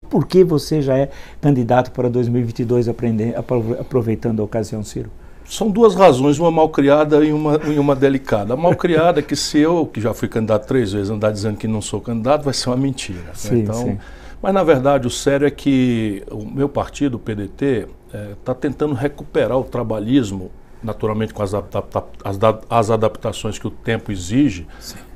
Por que você já é candidato para 2022, aproveitando a ocasião, Ciro? São duas razões, uma mal criada e uma delicada. A mal criada é que se eu, que já fui candidato 3 vezes, andar dizendo que não sou candidato, vai ser uma mentira. Sim, né? Então, sim. Mas, na verdade, o sério é que o meu partido, o PDT, está tentando recuperar o trabalhismo, naturalmente com as adaptações que o tempo exige,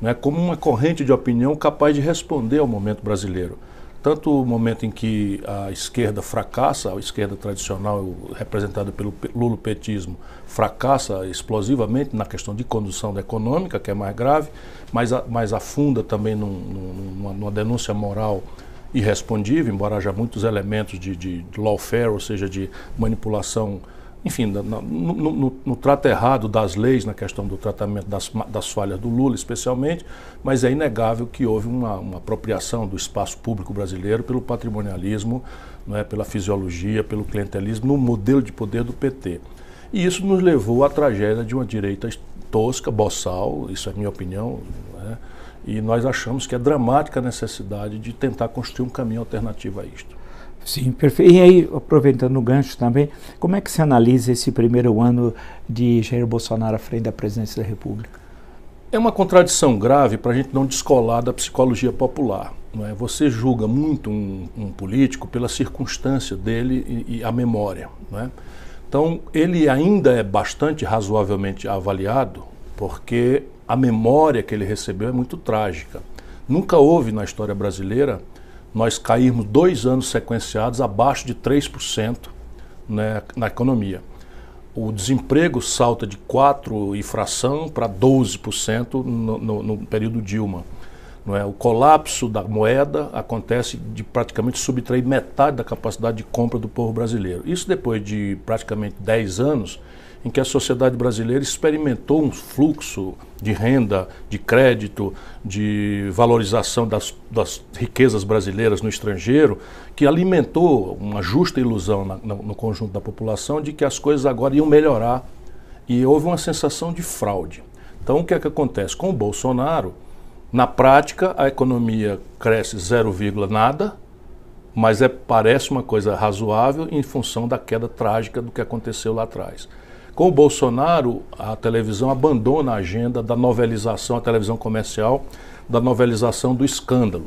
né, como uma corrente de opinião capaz de responder ao momento brasileiro. Tanto o momento em que a esquerda fracassa, a esquerda tradicional representada pelo lulopetismo fracassa explosivamente na questão de condução da econômica, que é mais grave, mas afunda também numa denúncia moral irrespondível, embora haja muitos elementos de lawfare, ou seja, de manipulação, enfim, no trato errado das leis, na questão do tratamento das falhas do Lula, especialmente, mas é inegável que houve uma apropriação do espaço público brasileiro pelo patrimonialismo, né, pela fisiologia, pelo clientelismo, no modelo de poder do PT. E isso nos levou à tragédia de uma direita tosca, boçal, isso é minha opinião, né, e nós achamos que é dramática a necessidade de tentar construir um caminho alternativo a isto. Sim, perfeito. E aí, aproveitando o gancho também, como é que se analisa esse primeiro ano de Jair Bolsonaro à frente da presidência da República? É uma contradição grave para a gente não descolar da psicologia popular. Não é? Você julga muito um político pela circunstância dele e a memória. Não é? Então, ele ainda é bastante razoavelmente avaliado porque a memória que ele recebeu é muito trágica. Nunca houve na história brasileira nós caímos 2 anos sequenciados abaixo de 3%, né, na economia. O desemprego salta de 4 e fração para 12% no período Dilma. Não é? O colapso da moeda acontece de praticamente subtrair metade da capacidade de compra do povo brasileiro. Isso depois de praticamente 10 anos em que a sociedade brasileira experimentou um fluxo de renda, de crédito, de valorização das riquezas brasileiras no estrangeiro, que alimentou uma justa ilusão no conjunto da população de que as coisas agora iam melhorar, e houve uma sensação de fraude. Então, o que é que acontece? Com o Bolsonaro, na prática, a economia cresce 0, nada, mas parece uma coisa razoável em função da queda trágica do que aconteceu lá atrás. Com o Bolsonaro, a televisão abandona a agenda da novelização, a televisão comercial, da novelização do escândalo.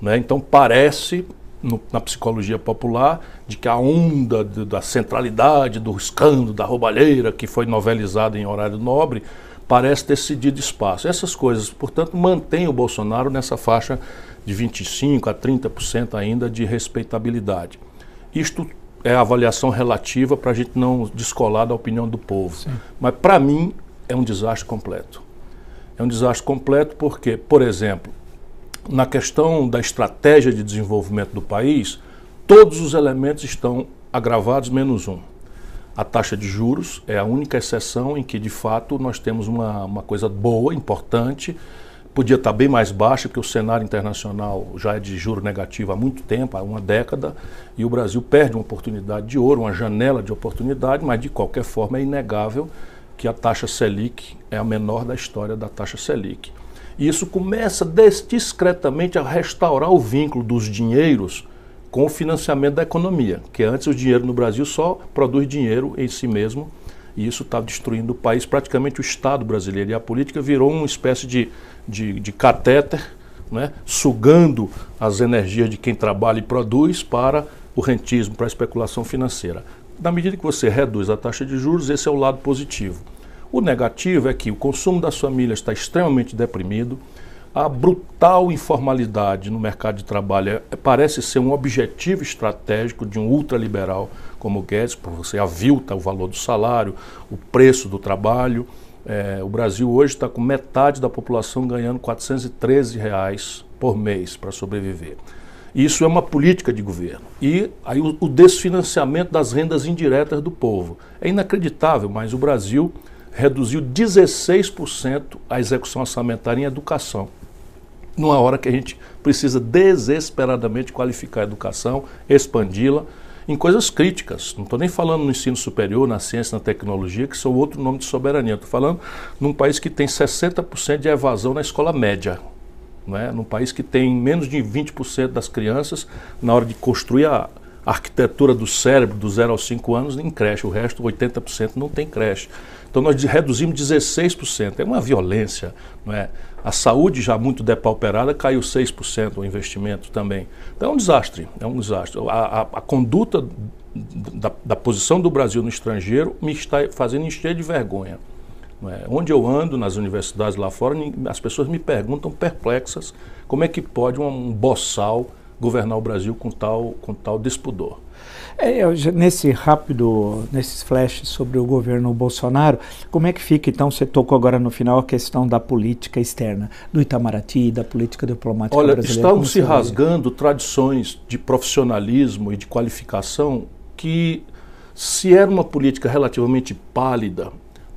Né? Então parece, na psicologia popular, de que a onda da centralidade, do escândalo, da roubalheira, que foi novelizada em horário nobre, parece ter cedido espaço. Essas coisas, portanto, mantêm o Bolsonaro nessa faixa de 25% a 30% ainda de respeitabilidade. Isto é a avaliação relativa para a gente não descolar da opinião do povo. Sim. Mas, para mim, é um desastre completo. É um desastre completo porque, por exemplo, na questão da estratégia de desenvolvimento do país, todos os elementos estão agravados, menos um. A taxa de juros é a única exceção em que, de fato, nós temos uma coisa boa, importante. Podia estar bem mais baixa, porque o cenário internacional já é de juro negativo há muito tempo, há uma década, e o Brasil perde uma oportunidade de ouro, uma janela de oportunidade, mas de qualquer forma é inegável que a taxa Selic é a menor da história da taxa Selic. E isso começa discretamente a restaurar o vínculo dos dinheiros com o financiamento da economia, que antes o dinheiro no Brasil só produz dinheiro em si mesmo, e isso está destruindo o país. Praticamente o Estado brasileiro e a política virou uma espécie de catéter, né, sugando as energias de quem trabalha e produz para o rentismo, para a especulação financeira. Na medida que você reduz a taxa de juros, esse é o lado positivo. O negativo é que o consumo das famílias está extremamente deprimido, a brutal informalidade no mercado de trabalho parece ser um objetivo estratégico de um ultraliberal como o Guedes, porque você avilta o valor do salário, o preço do trabalho. O Brasil hoje está com metade da população ganhando R$ 413 por mês para sobreviver. Isso é uma política de governo. E aí o desfinanciamento das rendas indiretas do povo. É inacreditável, mas o Brasil reduziu 16% a execução orçamentária em educação. Numa hora que a gente precisa desesperadamente qualificar a educação, expandi-la em coisas críticas. Não estou nem falando no ensino superior, na ciência, na tecnologia, que são outro nome de soberania. Estou falando num país que tem 60% de evasão na escola média. não é? Num país que tem menos de 20% das crianças, na hora de construir a arquitetura do cérebro, do 0 aos 5 anos, em creche. O resto, 80%, não tem creche. Então nós reduzimos 16%. É uma violência, não é? A saúde, já muito depauperada, caiu 6% o investimento também. Então é um desastre, é um desastre. A conduta da posição do Brasil no estrangeiro me está fazendo encher de vergonha. Não é? Onde eu ando, nas universidades lá fora, as pessoas me perguntam perplexas como é que pode um boçal governar o Brasil com tal despudor. Nesses flashes sobre o governo Bolsonaro, como é que fica, então, você tocou agora no final a questão da política externa, do Itamaraty, da política diplomática brasileira? Estão se rasgando tradições de profissionalismo e de qualificação que, se era uma política relativamente pálida,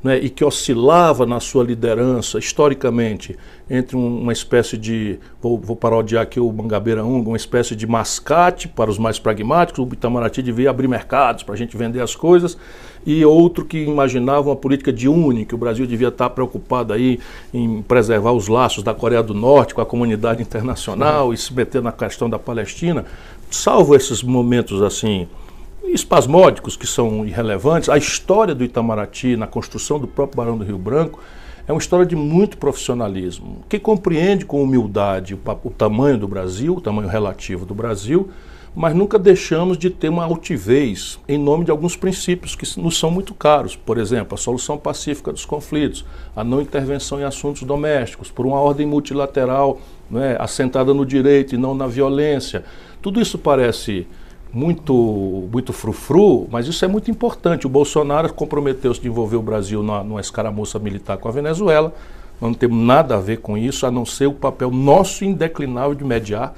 né, e que oscilava na sua liderança, historicamente, entre uma espécie de, vou parodiar aqui o Mangabeira Unga, uma espécie de mascate para os mais pragmáticos, o Itamaraty devia abrir mercados para a gente vender as coisas, e outro que imaginava uma política de une, que o Brasil devia estar preocupado aí em preservar os laços da Coreia do Norte com a comunidade internacional e se meter na questão da Palestina. Salvo esses momentos assim espasmódicos, que são irrelevantes, a história do Itamaraty na construção do próprio Barão do Rio Branco é uma história de muito profissionalismo, que compreende com humildade o tamanho do Brasil, o tamanho relativo do Brasil, mas nunca deixamos de ter uma altivez em nome de alguns princípios que nos são muito caros. Por exemplo, a solução pacífica dos conflitos, a não intervenção em assuntos domésticos, por uma ordem multilateral, né, assentada no direito e não na violência. Tudo isso parece muito frufru, mas isso é muito importante. O Bolsonaro comprometeu-se de envolver o Brasil numa escaramuça militar com a Venezuela. Nós não temos nada a ver com isso, a não ser o papel nosso indeclinável de mediar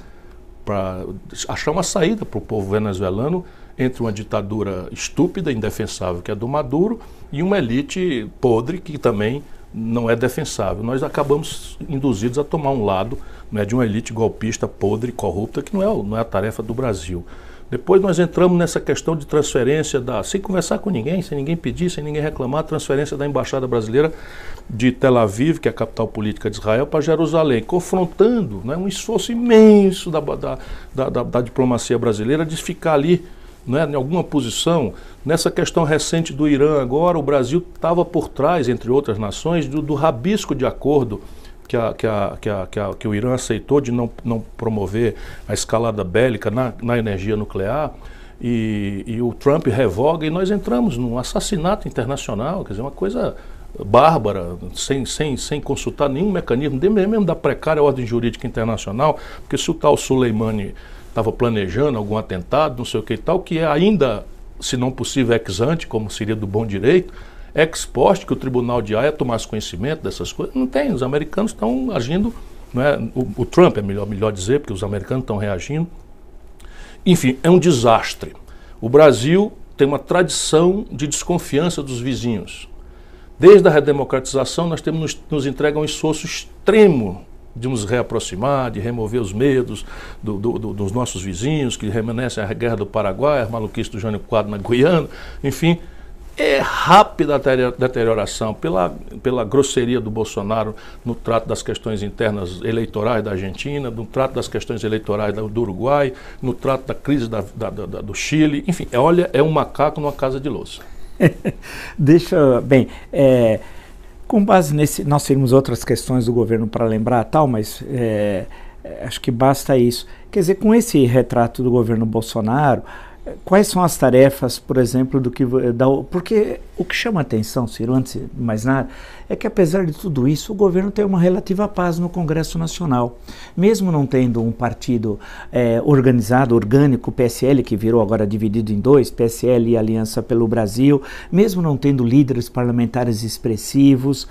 para achar uma saída para o povo venezuelano entre uma ditadura estúpida, indefensável, que é do Maduro, e uma elite podre que também não é defensável. Nós acabamos induzidos a tomar um lado, né, de uma elite golpista, podre, corrupta, que não é a tarefa do Brasil. Depois nós entramos nessa questão de transferência, sem conversar com ninguém, sem ninguém pedir, sem ninguém reclamar, transferência da Embaixada Brasileira de Tel Aviv, que é a capital política de Israel, para Jerusalém, confrontando, né, um esforço imenso da diplomacia brasileira de ficar ali, né, em alguma posição. Nessa questão recente do Irã agora, o Brasil estava por trás, entre outras nações, do rabisco de acordo que o Irã aceitou de não promover a escalada bélica na energia nuclear, e o Trump revoga, e nós entramos num assassinato internacional, quer dizer, uma coisa bárbara, sem consultar nenhum mecanismo, mesmo da precária ordem jurídica internacional, porque se o tal Soleimani estava planejando algum atentado, não sei o que e tal, que é ainda, se não possível, ex ante, como seria do bom direito, ex post, que o Tribunal de Haia tomasse conhecimento dessas coisas. Não tem, os americanos estão agindo, né? O Trump é melhor dizer, porque os americanos estão reagindo. Enfim, é um desastre. O Brasil tem uma tradição de desconfiança dos vizinhos. Desde a redemocratização, nós temos nos entregue um esforço extremo de nos reaproximar, de remover os medos dos nossos vizinhos, que reminiscem a guerra do Paraguai, a maluquice do Jânio Quadros na Guiana, enfim. É rápida a deterioração pela grosseria do Bolsonaro no trato das questões internas eleitorais da Argentina, no trato das questões eleitorais do Uruguai, no trato da crise do Chile. Enfim, é um macaco numa casa de louça. Com base nesse, nós temos outras questões do governo para lembrar, tal, mas acho que basta isso. Quer dizer, com esse retrato do governo Bolsonaro, quais são as tarefas, por exemplo, porque o que chama a atenção, Ciro, antes de mais nada, é que apesar de tudo isso, o governo tem uma relativa paz no Congresso Nacional. Mesmo não tendo um partido organizado, orgânico, PSL, que virou agora dividido em dois, PSL e Aliança pelo Brasil, mesmo não tendo líderes parlamentares expressivos,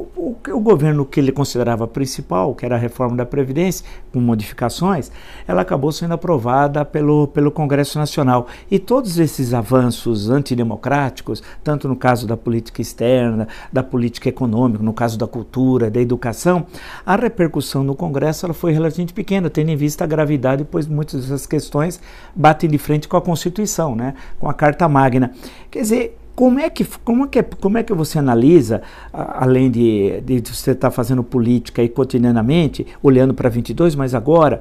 o governo que ele considerava principal, que era a reforma da Previdência, com modificações, ela acabou sendo aprovada pelo Congresso Nacional. E todos esses avanços antidemocráticos, tanto no caso da política externa, da política econômica, no caso da cultura, da educação, a repercussão no Congresso ela foi relativamente pequena, tendo em vista a gravidade, pois muitas dessas questões batem de frente com a Constituição, né, com a Carta Magna. Quer dizer, Como é que você analisa, além de você estar fazendo política aí cotidianamente, olhando para 22, mas agora,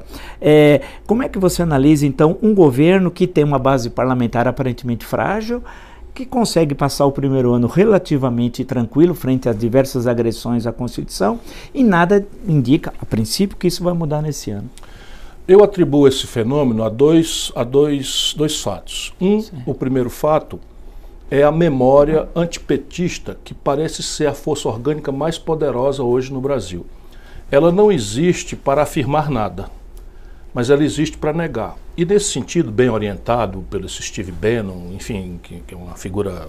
como é que você analisa, então, um governo que tem uma base parlamentar aparentemente frágil, que consegue passar o primeiro ano relativamente tranquilo frente às diversas agressões à Constituição, e nada indica, a princípio, que isso vai mudar nesse ano? Eu atribuo esse fenômeno a dois fatos. O primeiro fato é a memória antipetista, que parece ser a força orgânica mais poderosa hoje no Brasil. Ela não existe para afirmar nada, mas ela existe para negar. E nesse sentido, bem orientado pelo Steve Bannon, enfim, que é uma figura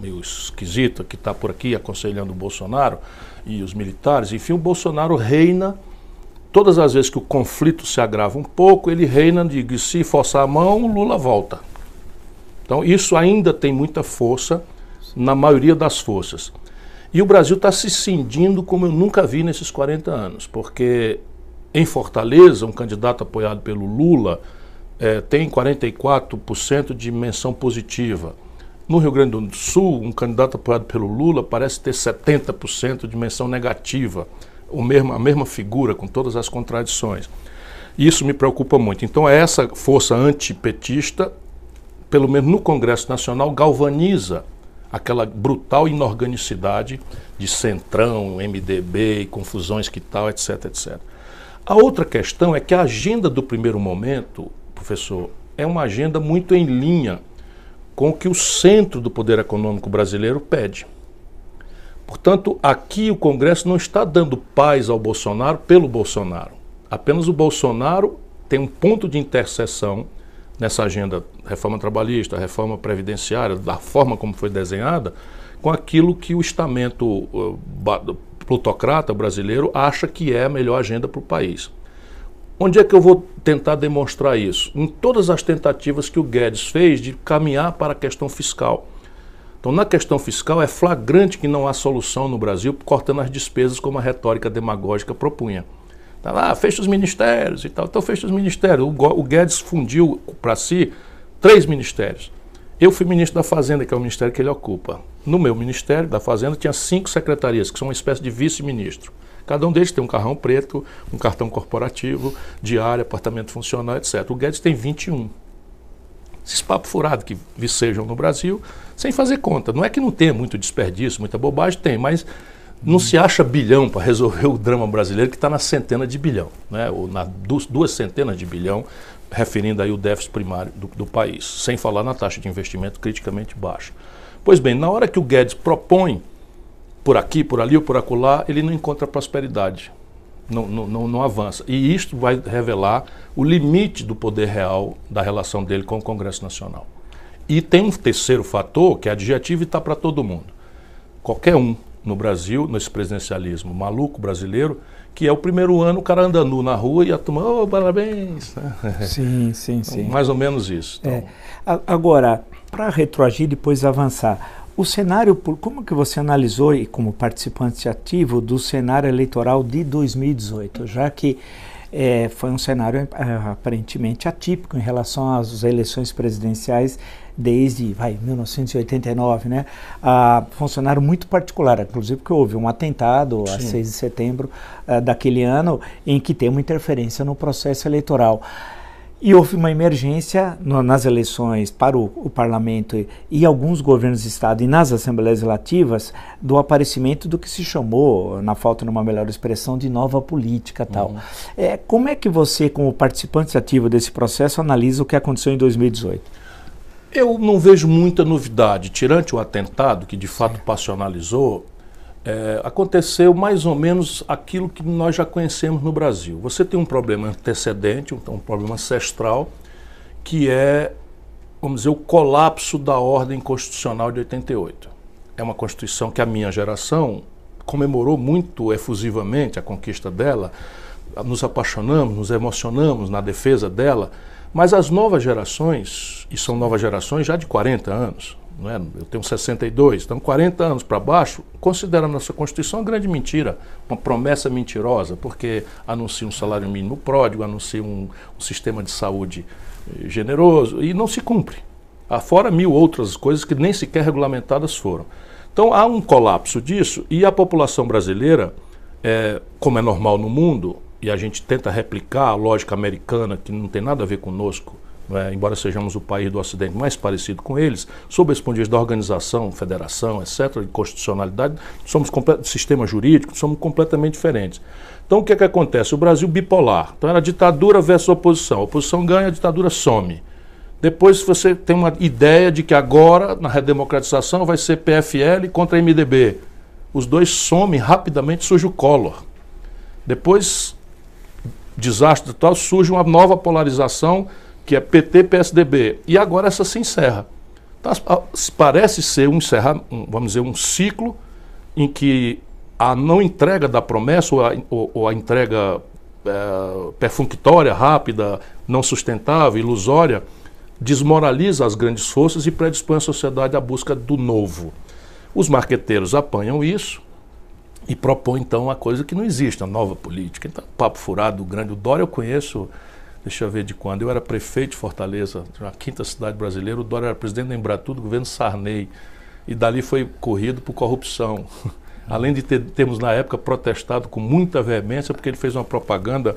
meio esquisita, que está por aqui aconselhando o Bolsonaro e os militares, enfim, o Bolsonaro reina, todas as vezes que o conflito se agrava um pouco, ele reina de se forçar a mão, o Lula volta. Então isso ainda tem muita força na maioria das forças. E o Brasil está se cindindo como eu nunca vi nesses 40 anos, porque em Fortaleza, um candidato apoiado pelo Lula tem 44% de menção positiva. No Rio Grande do Sul, um candidato apoiado pelo Lula parece ter 70% de menção negativa, a mesma figura, com todas as contradições. Isso me preocupa muito. Então essa força antipetista, pelo menos no Congresso Nacional, galvaniza aquela brutal inorganicidade de Centrão, MDB, confusões que tal, etc, etc. A outra questão é que a agenda do primeiro momento, professor, é uma agenda muito em linha com o que o centro do poder econômico brasileiro pede. Portanto, aqui o Congresso não está dando paz ao Bolsonaro pelo Bolsonaro. Apenas o Bolsonaro tem um ponto de interseção nessa agenda reforma trabalhista, reforma previdenciária, da forma como foi desenhada, com aquilo que o estamento plutocrata brasileiro acha que é a melhor agenda para o país. Onde é que eu vou tentar demonstrar isso? Em todas as tentativas que o Guedes fez de caminhar para a questão fiscal. Então, na questão fiscal, é flagrante que não há solução no Brasil cortando as despesas como a retórica demagógica propunha. Tá lá, fecha os ministérios e tal. Então fecha os ministérios. O Guedes fundiu para si 3 ministérios. Eu fui ministro da Fazenda, que é o ministério que ele ocupa. No meu ministério da Fazenda tinha 5 secretarias, que são uma espécie de vice-ministro. Cada um deles tem um carrão preto, um cartão corporativo, diário, apartamento funcional, etc. O Guedes tem 21. Esses papos furados que vicejam no Brasil, sem fazer conta. Não é que não tenha muito desperdício, muita bobagem, tem, mas não se acha bilhão para resolver o drama brasileiro, que está na centena de bilhão, né? Ou na 2 centenas de bilhão, referindo aí o déficit primário do país, sem falar na taxa de investimento criticamente baixa. Pois bem, na hora que o Guedes propõe, por aqui, por ali ou por acolá, ele não encontra prosperidade, não avança. E isto vai revelar o limite do poder real da relação dele com o Congresso Nacional. E tem um terceiro fator, que é adjetivo e está para todo mundo. Qualquer um no Brasil, nesse presidencialismo maluco brasileiro, que é o primeiro ano, o cara anda nu na rua e a turma, parabéns. Sim. Então, mais ou menos isso. Então. Agora, para retroagir e depois avançar, o cenário, como que você analisou, e como participante ativo, do cenário eleitoral de 2018, já que foi um cenário aparentemente atípico em relação às eleições presidenciais desde 1989, né? Foi um cenário muito particular, inclusive porque houve um atentado a 6 de setembro daquele ano, em que tem uma interferência no processo eleitoral. E houve uma emergência nas eleições para o parlamento e alguns governos de estado e nas assembleias legislativas do aparecimento do que se chamou, na falta de uma melhor expressão, de nova política tal. Como é que você, como participante ativo desse processo, analisa o que aconteceu em 2018? Eu não vejo muita novidade. Tirante o atentado, que de fato passionalizou, aconteceu mais ou menos aquilo que nós já conhecemos no Brasil. Você tem um problema antecedente, um problema ancestral, que é, vamos dizer, o colapso da ordem constitucional de 88. É uma Constituição que a minha geração comemorou muito efusivamente a conquista dela, nos apaixonamos, nos emocionamos na defesa dela, mas as novas gerações, e são novas gerações já de 40 anos, não é? Eu tenho 62, então 40 anos para baixo, consideram a nossa Constituição uma grande mentira, uma promessa mentirosa, porque anuncia um salário mínimo pródigo, anuncia um sistema de saúde generoso, e não se cumpre. Fora 1000 outras coisas que nem sequer regulamentadas foram. Então há um colapso disso e a população brasileira, como é normal no mundo, e a gente tenta replicar a lógica americana, que não tem nada a ver conosco, embora sejamos o país do Ocidente mais parecido com eles, sob esse ponto de vista da organização, federação, etc., de constitucionalidade, somos sistema jurídico, somos completamente diferentes. Então o que é que acontece? O Brasil bipolar. Então era ditadura versus oposição. A oposição ganha, a ditadura some. Depois você tem uma ideia de que agora, na redemocratização, vai ser PFL contra MDB. Os dois somem, rapidamente surge o Collor. Depois, desastre total, surge uma nova polarização, que é PT-PSDB. E agora essa se encerra. Então, parece ser vamos dizer, um ciclo em que a não entrega da promessa ou a entrega perfunctória, rápida, não sustentável, ilusória, desmoraliza as grandes forças e predispõe a sociedade à busca do novo. Os marqueteiros apanham isso e propõem, então, uma coisa que não existe, a nova política. Então, papo furado, grande. O Dória eu conheço, deixa eu ver de quando. Eu era prefeito de Fortaleza, a quinta cidade brasileira. O Dória era presidente da Embratur do governo Sarney. E dali foi corrido por corrupção. Além de termos, na época, protestado com muita veemência, porque ele fez uma propaganda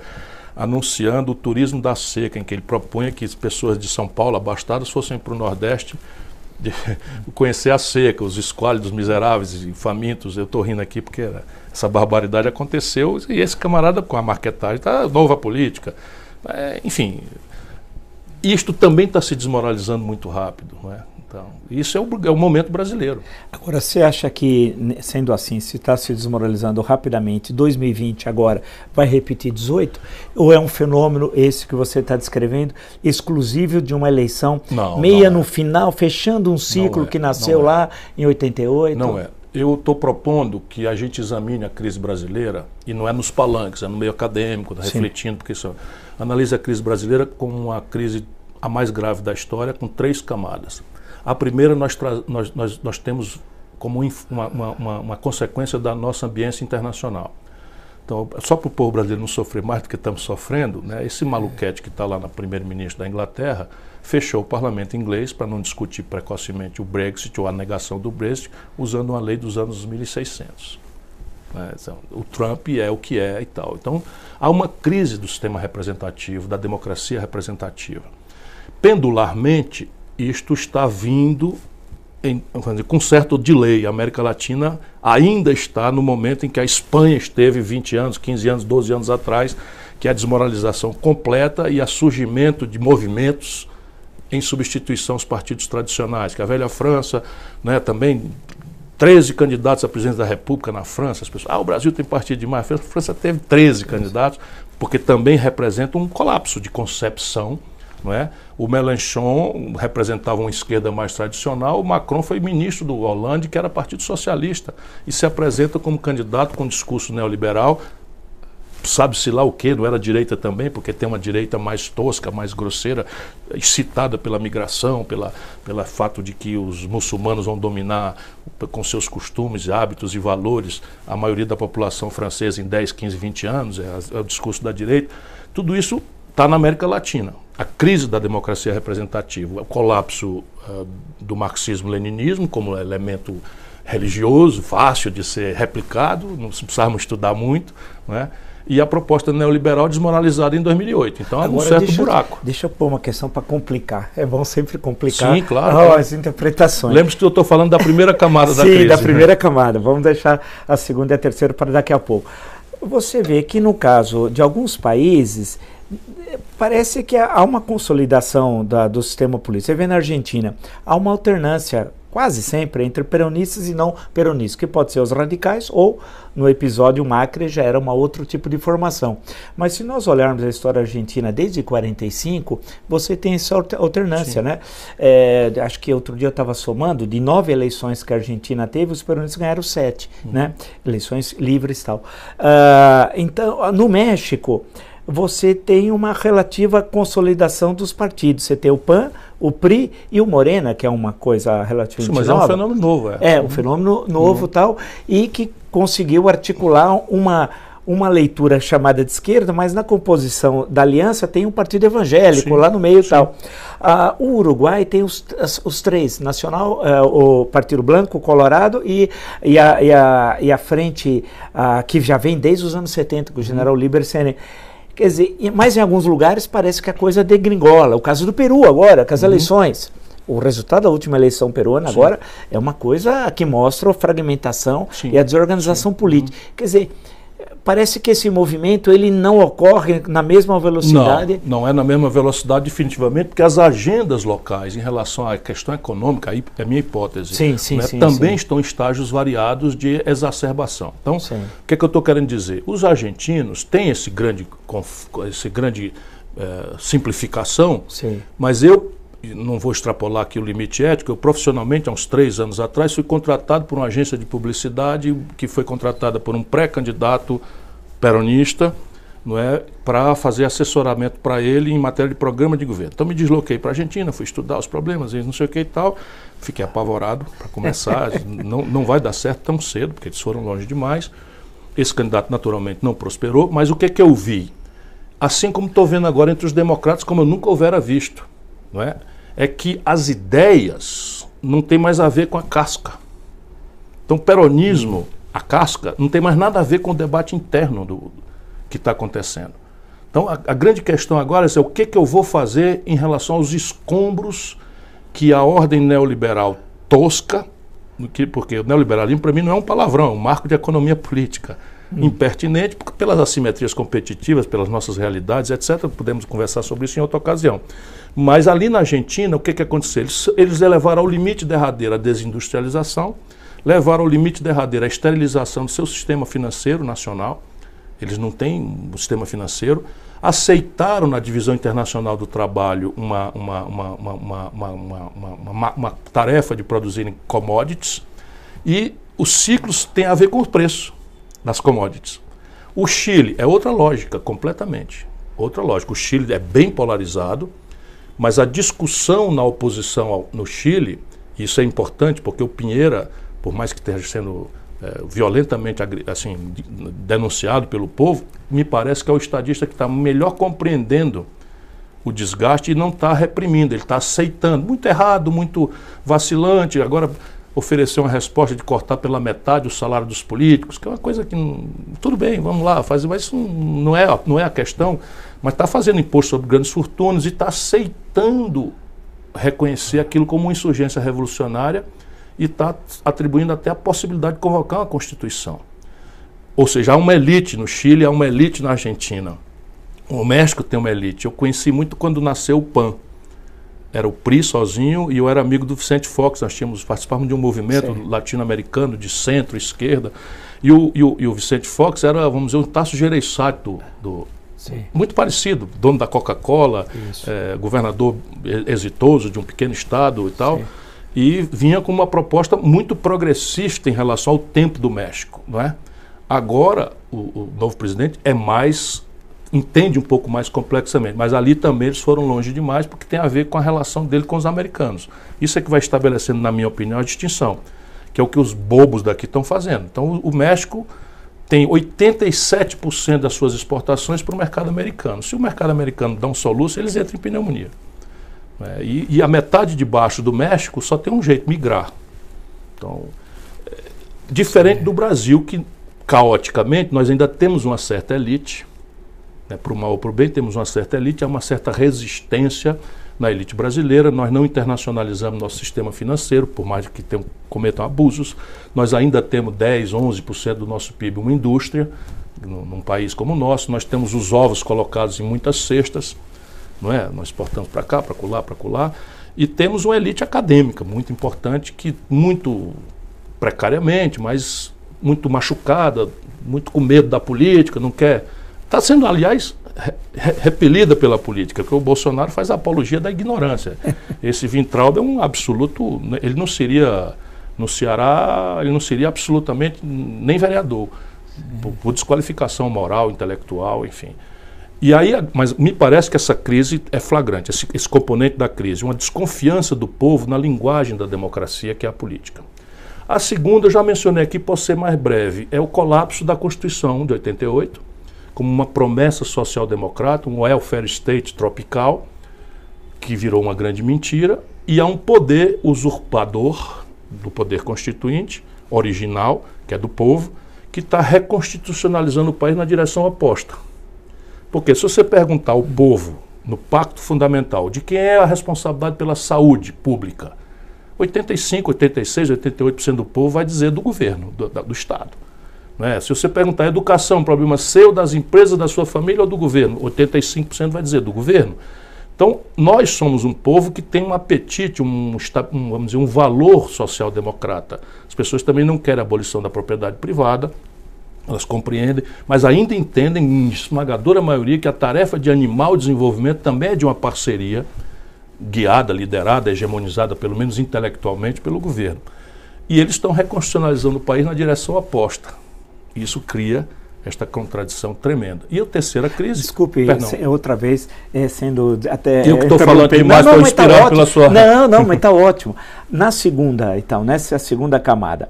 anunciando o turismo da seca, em que ele propunha que as pessoas de São Paulo, abastadas, fossem para o Nordeste conhecer a seca, os esquálidos miseráveis e famintos. Eu estou rindo aqui porque essa barbaridade aconteceu e esse camarada com a marquetagem está nova política. Enfim, isto também está se desmoralizando muito rápido, não é? Então, isso é o momento brasileiro. Agora, você acha que, sendo assim, se está se desmoralizando rapidamente, 2020 agora vai repetir 18? Ou é um fenômeno esse que você está descrevendo, exclusivo de uma eleição no final, fechando um ciclo que nasceu lá em 88? Não é. Eu estou propondo que a gente examine a crise brasileira, e não é nos palanques, é no meio acadêmico, refletindo, porque isso analisa a crise brasileira como uma crise a mais grave da história, com 3 camadas. A primeira nós temos como uma consequência da nossa ambiência internacional. Então, só para o povo brasileiro não sofrer mais do que estamos sofrendo, né, esse maluquete que está lá na primeiro-ministro da Inglaterra fechou o parlamento inglês para não discutir precocemente o Brexit ou a negação do Brexit, usando uma lei dos anos 1600. Então, o Trump é o que é e tal. Então, há uma crise do sistema representativo, da democracia representativa. Pendularmente, isto está vindo com certo delay. A América Latina ainda está no momento em que a Espanha esteve 20 anos, 15 anos, 12 anos atrás, que é a desmoralização completa e o surgimento de movimentos em substituição aos partidos tradicionais, que a velha França, né, também 13 candidatos a presidente da República na França. As pessoas, o Brasil tem partido demais. A França teve 13 candidatos, porque também representa um colapso de concepção. Não é? O Mélenchon representava uma esquerda mais tradicional, o Macron foi ministro do Hollande, que era Partido Socialista, e se apresenta como candidato com discurso neoliberal, sabe-se lá o quê, não era direita também, porque tem uma direita mais tosca, mais grosseira, excitada pela migração, pelo fato de que os muçulmanos vão dominar com seus costumes, hábitos e valores a maioria da população francesa em 10, 15, 20 anos, é o discurso da direita. Tudo isso está na América Latina. A crise da democracia representativa, o colapso do marxismo-leninismo como elemento religioso, fácil de ser replicado, não precisávamos estudar muito, não é? E a proposta neoliberal desmoralizada em 2008. Então, há um certo buraco. Deixa eu pôr uma questão para complicar. É bom sempre complicar. Sim, claro. As interpretações. Lembre-se que eu estou falando da primeira camada da crise. Sim, da primeira camada. Vamos deixar a segunda e a terceira para daqui a pouco. Você vê que, no caso de alguns países, parece que há uma consolidação do sistema político. Você vê na Argentina, há uma alternância quase sempre entre peronistas e não peronistas, que pode ser os radicais ou, no episódio Macri, já era um outro tipo de formação. Mas se nós olharmos a história argentina desde 45, você tem essa alternância, né? Acho que outro dia eu estava somando, de 9 eleições que a Argentina teve, os peronistas ganharam 7, né? Eleições livres e tal. Então, no México, você tem uma relativa consolidação dos partidos. Você tem o PAN, o PRI e o Morena, que é uma coisa relativamente nova. Mas é um fenômeno novo. É um fenômeno novo tal, e que conseguiu articular uma leitura chamada de esquerda, mas na composição da aliança tem um partido evangélico lá no meio e tal. O Uruguai tem os três, Nacional, o Partido Branco, o Colorado e a frente que já vem desde os anos 70, com o general Líber Senen. Quer dizer, mas em alguns lugares parece que a coisa degringola. O caso do Peru agora, com as eleições. O resultado da última eleição peruana agora é uma coisa que mostra a fragmentação e a desorganização política. Quer dizer, parece que esse movimento ele não ocorre na mesma velocidade. Não é na mesma velocidade definitivamente, porque as agendas locais em relação à questão econômica, aí é a minha hipótese, também estão em estágios variados de exacerbação. Então, o que é que eu estou querendo dizer? Os argentinos têm esse grande simplificação, mas eu não vou extrapolar aqui o limite ético, eu profissionalmente, há uns 3 anos atrás, fui contratado por uma agência de publicidade que foi contratada por um pré-candidato peronista, não é, para fazer assessoramento para ele em matéria de programa de governo. Então me desloquei para a Argentina, fui estudar os problemas, não sei o que e tal, fiquei apavorado para começar, não vai dar certo tão cedo, porque eles foram longe demais. Esse candidato naturalmente não prosperou, mas o que é que eu vi? Assim como estou vendo agora entre os democratas, como eu nunca houvera visto, não é? É que as ideias não tem mais a ver com a casca. Então, peronismo, a casca, não tem mais nada a ver com o debate interno do que está acontecendo. Então, a grande questão agora é o que eu vou fazer em relação aos escombros que a ordem neoliberal tosca, porque o neoliberalismo, para mim, não é um palavrão, é um marco de economia política impertinente, porque pelas assimetrias competitivas, pelas nossas realidades, etc., podemos conversar sobre isso em outra ocasião. Mas ali na Argentina, o que aconteceu? Eles levaram ao limite derradeiro a desindustrialização, levaram ao limite derradeiro a esterilização do seu sistema financeiro nacional, eles não têm um sistema financeiro, aceitaram na divisão internacional do trabalho uma tarefa de produzirem commodities, e os ciclos têm a ver com o preço das commodities. O Chile é outra lógica, completamente. Outra lógica. O Chile é bem polarizado, mas a discussão na oposição no Chile, isso é importante, porque o Piñera, por mais que esteja sendo violentamente assim, denunciado pelo povo, me parece que é o estadista que está melhor compreendendo o desgaste e não está reprimindo, ele está aceitando. Muito errado, muito vacilante. Agora ofereceu uma resposta de cortar pela metade o salário dos políticos, que é uma coisa que tudo bem, vamos lá, fazer, mas isso não é a questão, mas está fazendo imposto sobre grandes fortunas e está aceitando reconhecer aquilo como uma insurgência revolucionária e está atribuindo até a possibilidade de convocar uma Constituição. Ou seja, há uma elite no Chile, há uma elite na Argentina. O México tem uma elite. Eu conheci muito quando nasceu o PAN. Era o PRI sozinho e eu era amigo do Vicente Fox. Nós participávamos de um movimento latino-americano de centro-esquerda. E o Vicente Fox era, vamos dizer, um Tasso Gereissati muito parecido, dono da Coca-Cola, governador exitoso de um pequeno estado e tal. E vinha com uma proposta muito progressista em relação ao tempo do México, não é? Agora, o novo presidente entende um pouco mais complexamente, mas ali também eles foram longe demais porque tem a ver com a relação dele com os americanos. Isso é que vai estabelecendo, na minha opinião, a distinção, que é o que os bobos daqui estão fazendo. Então, o México tem 87% das suas exportações para o mercado americano. Se o mercado americano dá um soluço, eles entram em pneumonia. E a metade de baixo do México só tem um jeito, migrar. Então, diferente do Brasil, que caoticamente nós ainda temos uma certa elite, para o mal ou para o bem, temos uma certa elite, há uma certa resistência na elite brasileira, nós não internacionalizamos nosso sistema financeiro, por mais que cometam abusos, nós ainda temos 10, 11% do nosso PIB uma indústria, num país como o nosso, nós temos os ovos colocados em muitas cestas, não é? Nós exportamos para cá, para colar, e temos uma elite acadêmica muito importante, que muito precariamente, mas muito machucada, muito com medo da política, não quer... Está sendo, aliás, repelida pela política, porque o Bolsonaro faz a apologia da ignorância. Esse Weintraub é um absoluto... Ele não seria, no Ceará, ele não seria absolutamente nem vereador, por desqualificação moral, intelectual, enfim. E aí, mas me parece que essa crise é flagrante, esse componente da crise, uma desconfiança do povo na linguagem da democracia, que é a política. A segunda, eu já mencionei aqui, posso ser mais breve, é o colapso da Constituição de 88, como uma promessa social-democrata, um welfare state tropical, que virou uma grande mentira, e há um poder usurpador do poder constituinte, original, que é do povo, que está reconstitucionalizando o país na direção oposta. Porque se você perguntar ao povo, no Pacto Fundamental, de quem é a responsabilidade pela saúde pública, 85, 86, 88% do povo vai dizer do governo, do Estado. Não é? Se você perguntar educação, problema seu, das empresas, da sua família ou do governo, 85% vai dizer do governo. Então, nós somos um povo que tem um apetite, vamos dizer, um valor social-democrata. As pessoas também não querem a abolição da propriedade privada, elas compreendem, mas ainda entendem, em esmagadora maioria, que a tarefa de animar o desenvolvimento também é de uma parceria guiada, liderada, hegemonizada, pelo menos intelectualmente, pelo governo. E eles estão reconstitucionalizando o país na direção oposta. Isso cria esta contradição tremenda. E a terceira crise... Desculpe, outra vez, sendo até... Eu que estou falando demais, estou inspirado pela sua... Não, mas está ótimo. Na segunda, então, nessa segunda camada,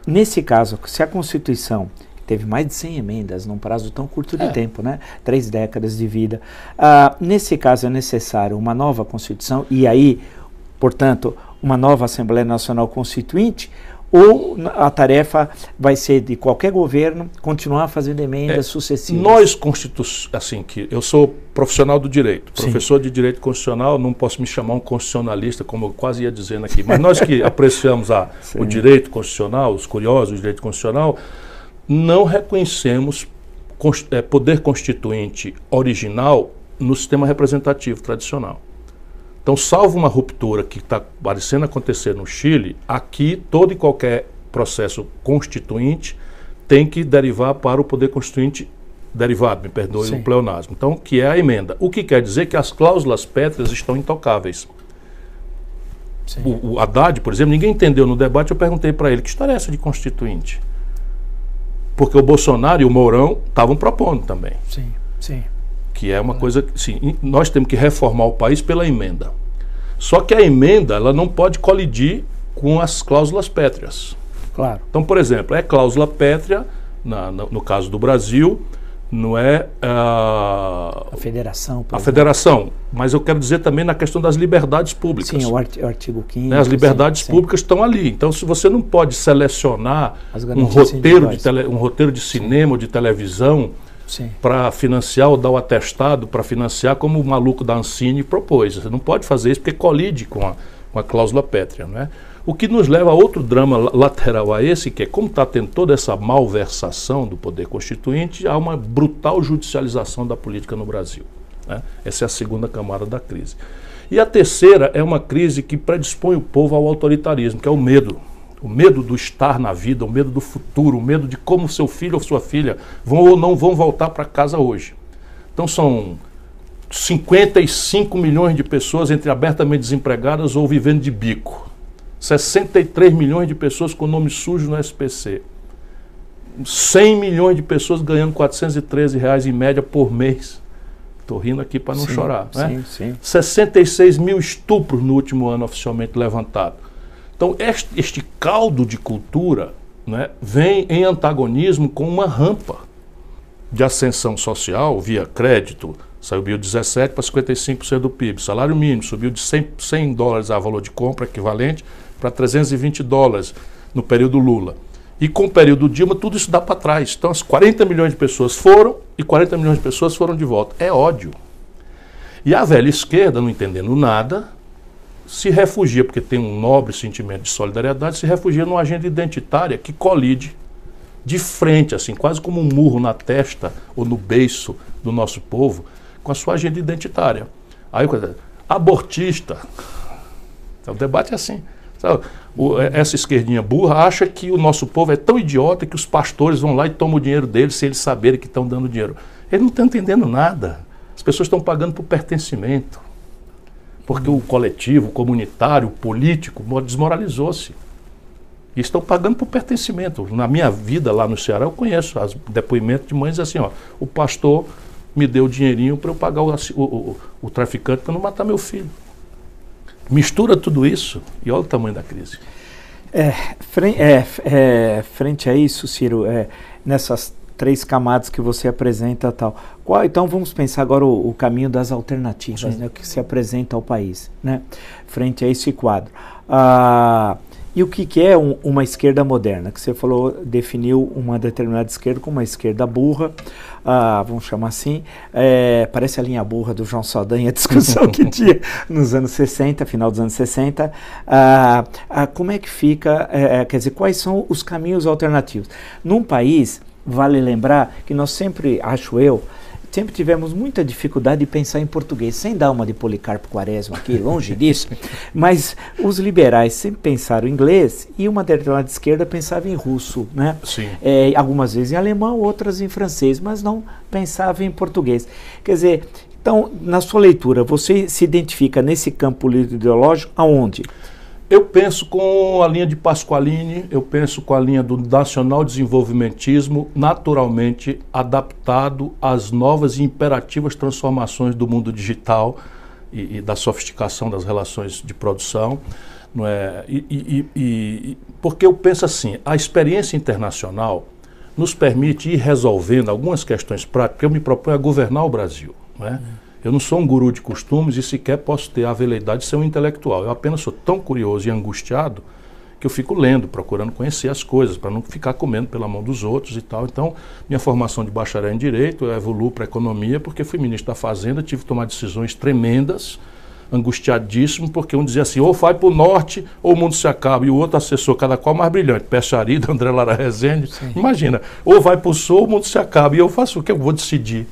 nesse caso, se a Constituição teve mais de 100 emendas num prazo tão curto de tempo, né? 3 décadas de vida. Nesse caso é necessário uma nova Constituição e aí, portanto, uma nova Assembleia Nacional Constituinte, ou a tarefa vai ser de qualquer governo continuar fazendo emendas sucessivas? Nós, assim, que eu sou profissional do direito, professor de direito constitucional, não posso me chamar um constitucionalista, como eu quase ia dizendo aqui, mas nós que apreciamos o direito constitucional, os curiosos do direito constitucional, não reconhecemos poder constituinte original no sistema representativo tradicional. Então, salvo uma ruptura que está parecendo acontecer no Chile, aqui todo e qualquer processo constituinte tem que derivar para o poder constituinte derivado, me perdoe o pleonasmo. Então, que é a emenda. O que quer dizer que as cláusulas pétreas estão intocáveis. O Haddad, por exemplo, ninguém entendeu no debate, eu perguntei para ele, que história é essa de constituinte? Porque o Bolsonaro e o Mourão estavam propondo também. Sim. Que é uma coisa que, sim, nós temos que reformar o país pela emenda. Só que a emenda, ela não pode colidir com as cláusulas pétreas. Claro. Então, por exemplo, é cláusula pétrea, no caso do Brasil, não é a federação. A federação, mas eu quero dizer também na questão das liberdades públicas. Sim, o artigo 5º. As liberdades públicas estão ali. Então, se você não pode selecionar um roteiro de cinema ou de televisão para financiar ou dar o atestado para financiar, como o maluco da Ancine propôs. Você não pode fazer isso porque colide com a cláusula pétrea, não é? O que nos leva a outro drama lateral a esse, que é como está tendo toda essa malversação do poder constituinte, há uma brutal judicialização da política no Brasil, né? Essa é a segunda camada da crise. E a terceira é uma crise que predispõe o povo ao autoritarismo, que é o medo. O medo do estar na vida, o medo do futuro, o medo de como seu filho ou sua filha vão ou não vão voltar para casa hoje. Então são 55 milhões de pessoas entre abertamente desempregadas ou vivendo de bico. 63 milhões de pessoas com nome sujo no SPC. 100 milhões de pessoas ganhando R$413 em média por mês. Estou rindo aqui para não chorar, né? 66 mil estupros no último ano oficialmente levantado. Então, este caldo de cultura, né, vem em antagonismo com uma rampa de ascensão social via crédito. Subiu de 17% para 55% do PIB. Salário mínimo subiu de $100 a valor de compra equivalente para $320 no período Lula. E com o período Dilma, tudo isso dá para trás. Então, as 40 milhões de pessoas foram e 40 milhões de pessoas foram de volta. É ódio. E a velha esquerda, não entendendo nada, se refugia, porque tem um nobre sentimento de solidariedade, se refugia numa agenda identitária que colide de frente, assim, quase como um murro na testa ou no beiço do nosso povo, com a sua agenda identitária. Aí, abortista. O debate é assim. Sabe? Essa esquerdinha burra acha que o nosso povo é tão idiota que os pastores vão lá e tomam o dinheiro deles sem eles saberem que estão dando dinheiro. Eles não estão entendendo nada. As pessoas estão pagando por pertencimento. Porque o coletivo, o comunitário, o político desmoralizou-se. E estão pagando por pertencimento. Na minha vida lá no Ceará, eu conheço depoimentos de mães assim, ó, o pastor me deu o dinheirinho para eu pagar o traficante para não matar meu filho. Mistura tudo isso e olha o tamanho da crise. Frente a isso, Ciro, nessas 3 camadas que você apresenta tal, então vamos pensar agora o caminho das alternativas, né, que se apresenta ao país, né, frente a esse quadro. E o que é uma esquerda moderna? Que você falou, definiu uma determinada esquerda como uma esquerda burra, vamos chamar assim, parece a linha burra do João Saldanha, a discussão que tinha nos anos 60, final dos anos 60. Como é que fica, quer dizer, quais são os caminhos alternativos? Num país, vale lembrar que nós sempre, acho eu, sempre tivemos muita dificuldade de pensar em português, sem dar uma de Policarpo Quaresma aqui, longe disso, mas os liberais sempre pensaram em inglês e uma determinada esquerda pensava em russo, né? Sim. Algumas vezes em alemão, outras em francês, mas não pensava em português. Quer dizer, então, na sua leitura, você se identifica nesse campo político ideológico aonde? Eu penso com a linha de Pasqualini, eu penso com a linha do nacional-desenvolvimentismo, naturalmente adaptado às novas e imperativas transformações do mundo digital e da sofisticação das relações de produção. Não é? Porque eu penso assim, a experiência internacional nos permite ir resolvendo algumas questões práticas, eu me proponho a governar o Brasil, não é? Eu não sou um guru de costumes e sequer posso ter a veleidade de ser um intelectual. Eu apenas sou tão curioso e angustiado que eu fico lendo, procurando conhecer as coisas, para não ficar comendo pela mão dos outros e tal. Então, minha formação de bacharel em Direito, eu evoluo para Economia, porque fui ministro da Fazenda, tive que tomar decisões tremendas, angustiadíssimo, porque um dizia assim, ou vai para o norte ou o mundo se acaba, e o outro assessor, cada qual mais brilhante, Peixarida, André Lara Rezende, imagina, ou vai para o sul ou o mundo se acaba, e eu faço o que eu vou decidir.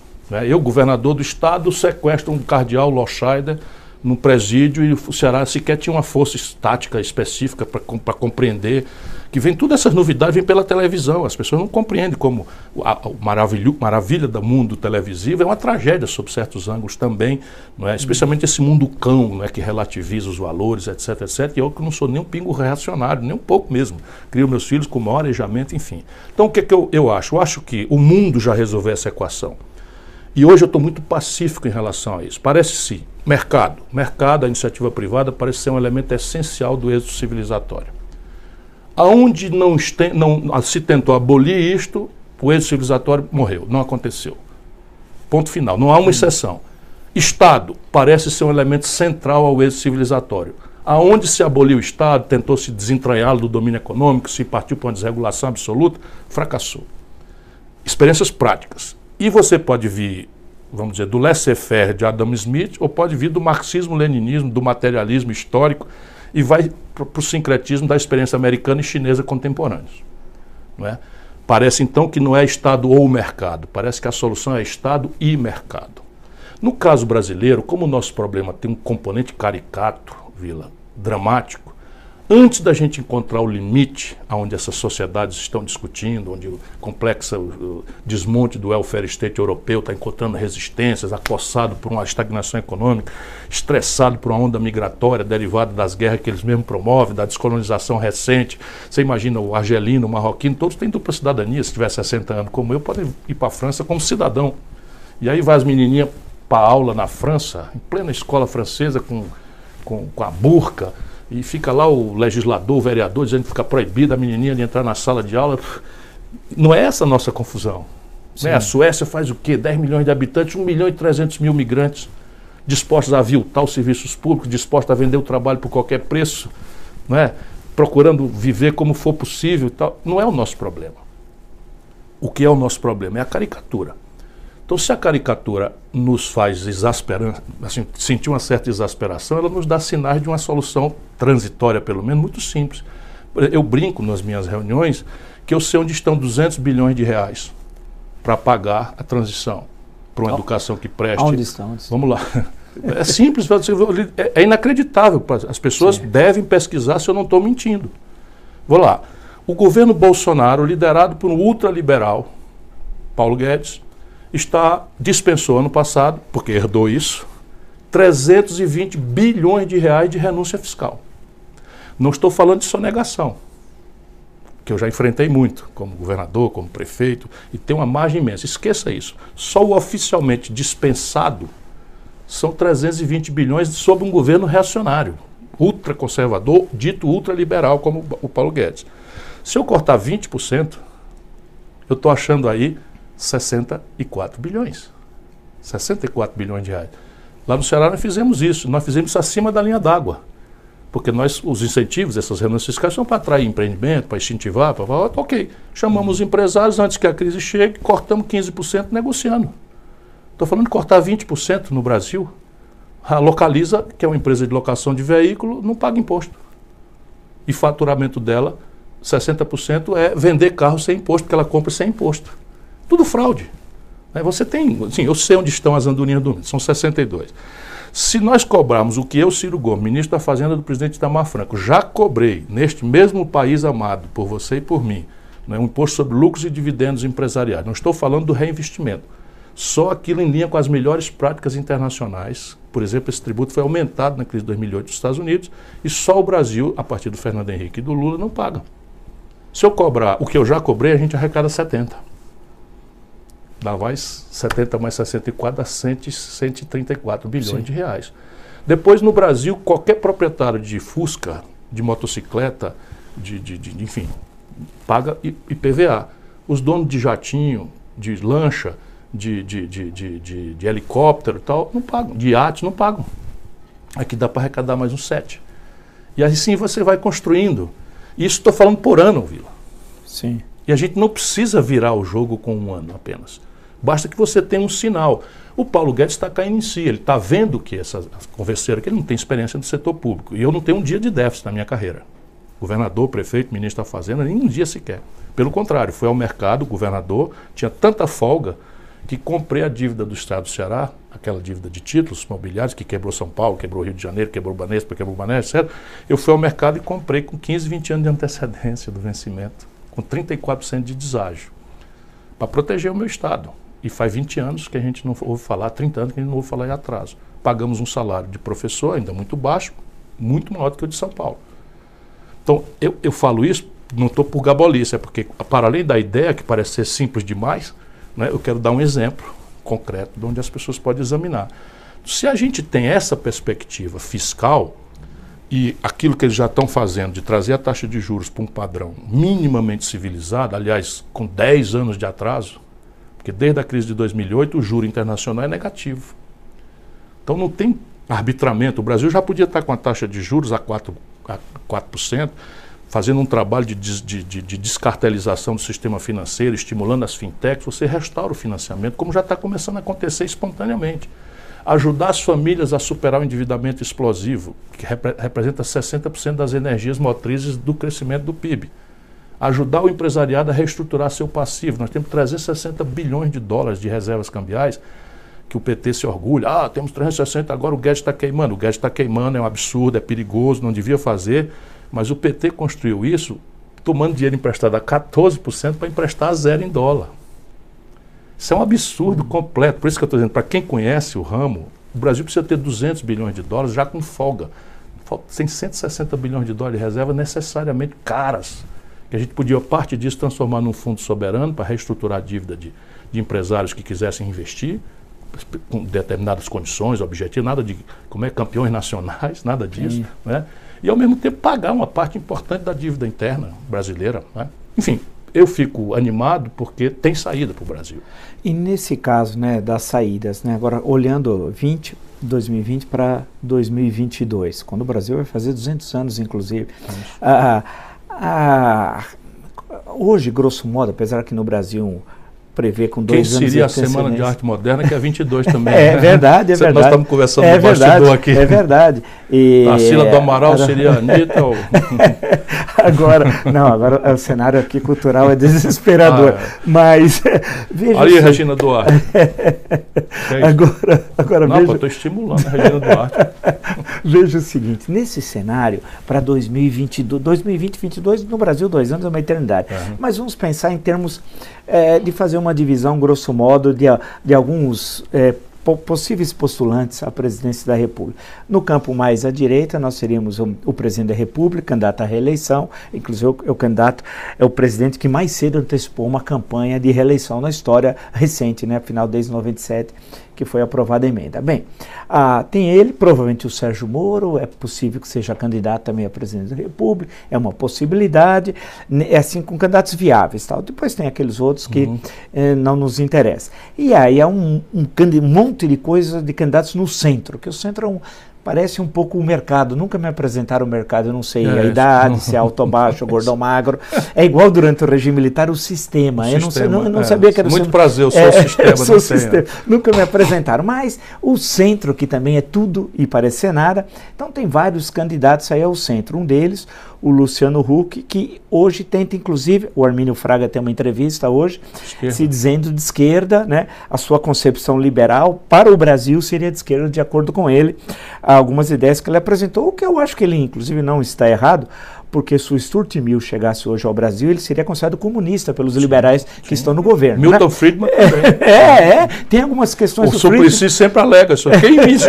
Eu, governador do estado, sequestro um cardeal Loscheider no presídio e o Ceará sequer tinha uma força estática específica para compreender que vem todas essas novidades, vem pela televisão, as pessoas não compreendem como a maravilha do mundo televisivo é uma tragédia sob certos ângulos também, não é? Especialmente esse mundo cão, não é? Que relativiza os valores, etc, etc, e eu que não sou nem um pingo reacionário, nem um pouco mesmo, crio meus filhos com o maior arejamento, enfim. Então o que é que eu acho? Eu acho que o mundo já resolveu essa equação. E hoje eu estou muito pacífico em relação a isso. Parece-se, mercado, a iniciativa privada parece ser um elemento essencial do êxito civilizatório. Aonde não se tentou abolir isto, o êxito civilizatório morreu, não aconteceu. Ponto final, não há uma exceção. Estado parece ser um elemento central ao êxito civilizatório. Aonde se aboliu o Estado, tentou se desentranhá-lo do domínio econômico, se partiu para uma desregulação absoluta, fracassou. Experiências práticas. E você pode vir, vamos dizer, do laissez-faire de Adam Smith, ou pode vir do marxismo-leninismo, do materialismo histórico, e vai para o sincretismo da experiência americana e chinesa contemporâneos. Não é? Parece então que não é Estado ou mercado, parece que a solução é Estado e mercado. No caso brasileiro, como o nosso problema tem um componente caricato, Vila, dramático, antes da gente encontrar o limite onde essas sociedades estão discutindo, onde o complexo desmonte do welfare state europeu está encontrando resistências, acossado por uma estagnação econômica, estressado por uma onda migratória derivada das guerras que eles mesmos promovem, da descolonização recente. Você imagina o argelino, o marroquino, todos têm dupla cidadania, se tiver 60 anos como eu, podem ir para a França como cidadão. E aí vai as menininhas para aula na França, em plena escola francesa, com a burca, e fica lá o legislador, o vereador, dizendo que fica proibido a menininha de entrar na sala de aula. Não é essa a nossa confusão. Né? A Suécia faz o quê? 10 milhões de habitantes, 1 milhão e 300 mil migrantes dispostos a aviltar os serviços públicos, dispostos a vender o trabalho por qualquer preço, não é? Procurando viver como for possível e tal. Não é o nosso problema. O que é o nosso problema? É a caricatura. Então, se a caricatura nos faz exasperar, assim, sentir uma certa exasperação, ela nos dá sinais de uma solução transitória, pelo menos, muito simples. Eu brinco nas minhas reuniões que eu sei onde estão 200 bilhões de reais para pagar a transição para uma educação que preste. Onde estão? Vamos lá. É simples, é inacreditável. As pessoas devem pesquisar se eu não estou mentindo. Vou lá. O governo Bolsonaro, liderado por um ultraliberal, Paulo Guedes, dispensou ano passado, porque herdou isso, 320 bilhões de reais de renúncia fiscal. Não estou falando de sonegação, que eu já enfrentei muito, como governador, como prefeito, e tem uma margem imensa. Esqueça isso. Só o oficialmente dispensado são 320 bilhões sob um governo reacionário. ultraconservador, dito ultraliberal, como o Paulo Guedes. Se eu cortar 20%, eu estou achando aí 64 bilhões. 64 bilhões de reais. Lá no Ceará nós fizemos isso acima da linha d'água. Porque os incentivos, essas renúncias fiscais são para atrair empreendimento, para incentivar, para falar, ok, chamamos os empresários antes que a crise chegue, cortamos 15% negociando. Estou falando de cortar 20% no Brasil. A Localiza, que é uma empresa de locação de veículo, não paga imposto. E faturamento dela, 60% é vender carro sem imposto, porque ela compra sem imposto. Tudo fraude. Você tem, assim, eu sei onde estão as andorinhas dormindo, são 62. Se nós cobrarmos o que eu, Ciro Gomes, ministro da Fazenda do presidente Itamar Franco, já cobrei neste mesmo país amado, por você e por mim, um imposto sobre lucros e dividendos empresariais, não estou falando do reinvestimento, só aquilo em linha com as melhores práticas internacionais. Por exemplo, esse tributo foi aumentado na crise de 2008 nos Estados Unidos e só o Brasil, a partir do Fernando Henrique e do Lula, não paga. Se eu cobrar o que eu já cobrei, a gente arrecada 70. Dá mais 70 mais 64 dá 134 bilhões de reais. Depois, no Brasil, qualquer proprietário de Fusca, de motocicleta, enfim, paga IPVA. Os donos de jatinho, de lancha, de helicóptero e tal, não pagam. De iate, não pagam. Aqui dá para arrecadar mais uns 7. E assim você vai construindo. Isso estou falando por ano, Vila. Sim. E a gente não precisa virar o jogo com um ano apenas. Basta que você tenha um sinal. O Paulo Guedes está caindo em si, ele está vendo que convenceram que ele não tem experiência no setor público. E eu não tenho um dia de déficit na minha carreira. Governador, prefeito, ministro da Fazenda, nem um dia sequer. Pelo contrário, fui ao mercado, o governador tinha tanta folga que comprei a dívida do Estado do Ceará, aquela dívida de títulos imobiliários que quebrou São Paulo, quebrou Rio de Janeiro, quebrou Banespa, quebrou Banespa, etc. Eu fui ao mercado e comprei com 15, 20 anos de antecedência do vencimento, com 34% de deságio, para proteger o meu Estado. E faz 20 anos que a gente não ouve falar, 30 anos que a gente não ouve falar em atraso. Pagamos um salário de professor ainda muito baixo, muito maior do que o de São Paulo. Então, eu falo isso, não estou por gabolice, é porque, para além da ideia, que parece ser simples demais, né, eu quero dar um exemplo concreto de onde as pessoas podem examinar. Se a gente tem essa perspectiva fiscal e aquilo que eles já estão fazendo de trazer a taxa de juros para um padrão minimamente civilizado, aliás, com 10 anos de atraso, porque desde a crise de 2008 o juro internacional é negativo. Então não tem arbitramento. O Brasil já podia estar com a taxa de juros a 4%, fazendo um trabalho de descartelização do sistema financeiro, estimulando as fintechs. Você restaura o financiamento, como já está começando a acontecer espontaneamente. Ajudar as famílias a superar o endividamento explosivo, que representa 60% das energias motrizes do crescimento do PIB. Ajudar o empresariado a reestruturar seu passivo. Nós temos 360 bilhões de dólares de reservas cambiais, que o PT se orgulha. Ah, temos 360, agora o Guedes está queimando. O Guedes está queimando, é um absurdo, é perigoso, não devia fazer. Mas o PT construiu isso tomando dinheiro emprestado a 14% para emprestar a zero em dólar. Isso é um absurdo completo. Por isso que eu estou dizendo, para quem conhece o ramo, o Brasil precisa ter 200 bilhões de dólares já com folga. Tem 160 bilhões de dólares de reserva necessariamente caras. Que a gente podia, parte disso, transformar num fundo soberano para reestruturar a dívida de empresários que quisessem investir, com determinadas condições, objetivos, nada de campeões nacionais, nada disso, né? E ao mesmo tempo pagar uma parte importante da dívida interna brasileira, né? Enfim, eu fico animado porque tem saída para o Brasil. E nesse caso, né, das saídas, né, agora olhando 2020 para 2022, quando o Brasil vai fazer 200 anos, inclusive, hoje, grosso modo, apesar que no Brasil prevê com 2 anos... Quem seria a Semana de Arte Moderna, que é 22 também. É verdade, é verdade. Nós estamos conversando no bastidor aqui. É verdade. Tarsila do Amaral seria a Anitta ou... Agora o cenário aqui cultural é desesperador. Mas, veja... Ali, Regina Duarte. Agora não, veja... eu estou estimulando a Regina Duarte. Veja o seguinte, nesse cenário, para 2022, 2022 no Brasil 2 anos é uma eternidade. Mas vamos pensar em termos de fazer uma divisão, grosso modo, de alguns possíveis postulantes à presidência da República. No campo mais à direita, nós seríamos o presidente da República, candidato à reeleição, inclusive o candidato é o presidente que mais cedo antecipou uma campanha de reeleição na história recente, né? Afinal, desde 97, que foi aprovada a emenda. Bem, tem ele, provavelmente o Sérgio Moro, é possível que seja candidato também a presidente da República, é uma possibilidade, é assim com candidatos viáveis, tal. Depois tem aqueles outros que não nos interessam. E aí há um monte de coisas de candidatos no centro, que o centro parece um pouco o mercado. Nunca me apresentaram o mercado, eu não sei a idade, se é alto ou baixo, gordo ou magro. É igual durante o regime militar o sistema. Eu não sabia que era o muito prazer, eu sou o sistema. Nunca me apresentaram. Mas o centro, que também é tudo e parece nada, então tem vários candidatos aí ao centro. Um deles, o Luciano Huck, que hoje tenta, inclusive, o Armínio Fraga tem uma entrevista hoje, se dizendo de esquerda, né? A sua concepção liberal para o Brasil seria de esquerda, de acordo com ele. Algumas ideias que ele apresentou, o que eu acho que ele, inclusive, não está errado, porque se o Stuart Mill chegasse hoje ao Brasil, ele seria considerado comunista pelos liberais que estão no governo. Milton Friedman também. Tem algumas questões do Friedman. O Suplicy sempre alega isso.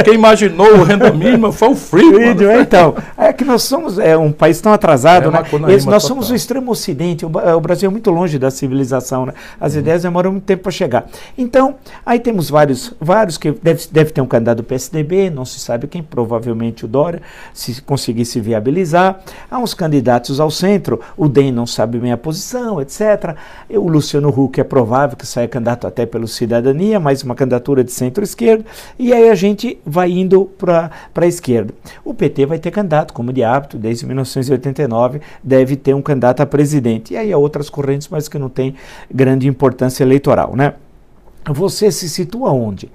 Quem imaginou o renda mínima foi o Friedman. Então, é que nós somos um país tão atrasado, né? Nós somos o extremo ocidente, o Brasil é muito longe da civilização, né? As ideias demoram muito tempo para chegar. Então, aí temos vários que deve ter um candidato do PSDB, não se sabe quem, provavelmente o Dória, se conseguir se viabilizar. Há uns candidatos ao centro, o DEM não sabe bem a posição, etc. O Luciano Huck é provável que saia candidato até pelo Cidadania, mas uma candidatura de centro-esquerda, e aí a gente vai indo para a esquerda. O PT vai ter candidato, como de hábito, desde 1989, deve ter um candidato a presidente. E aí há outras correntes, mas que não tem grande importância eleitoral, né? Você se situa onde?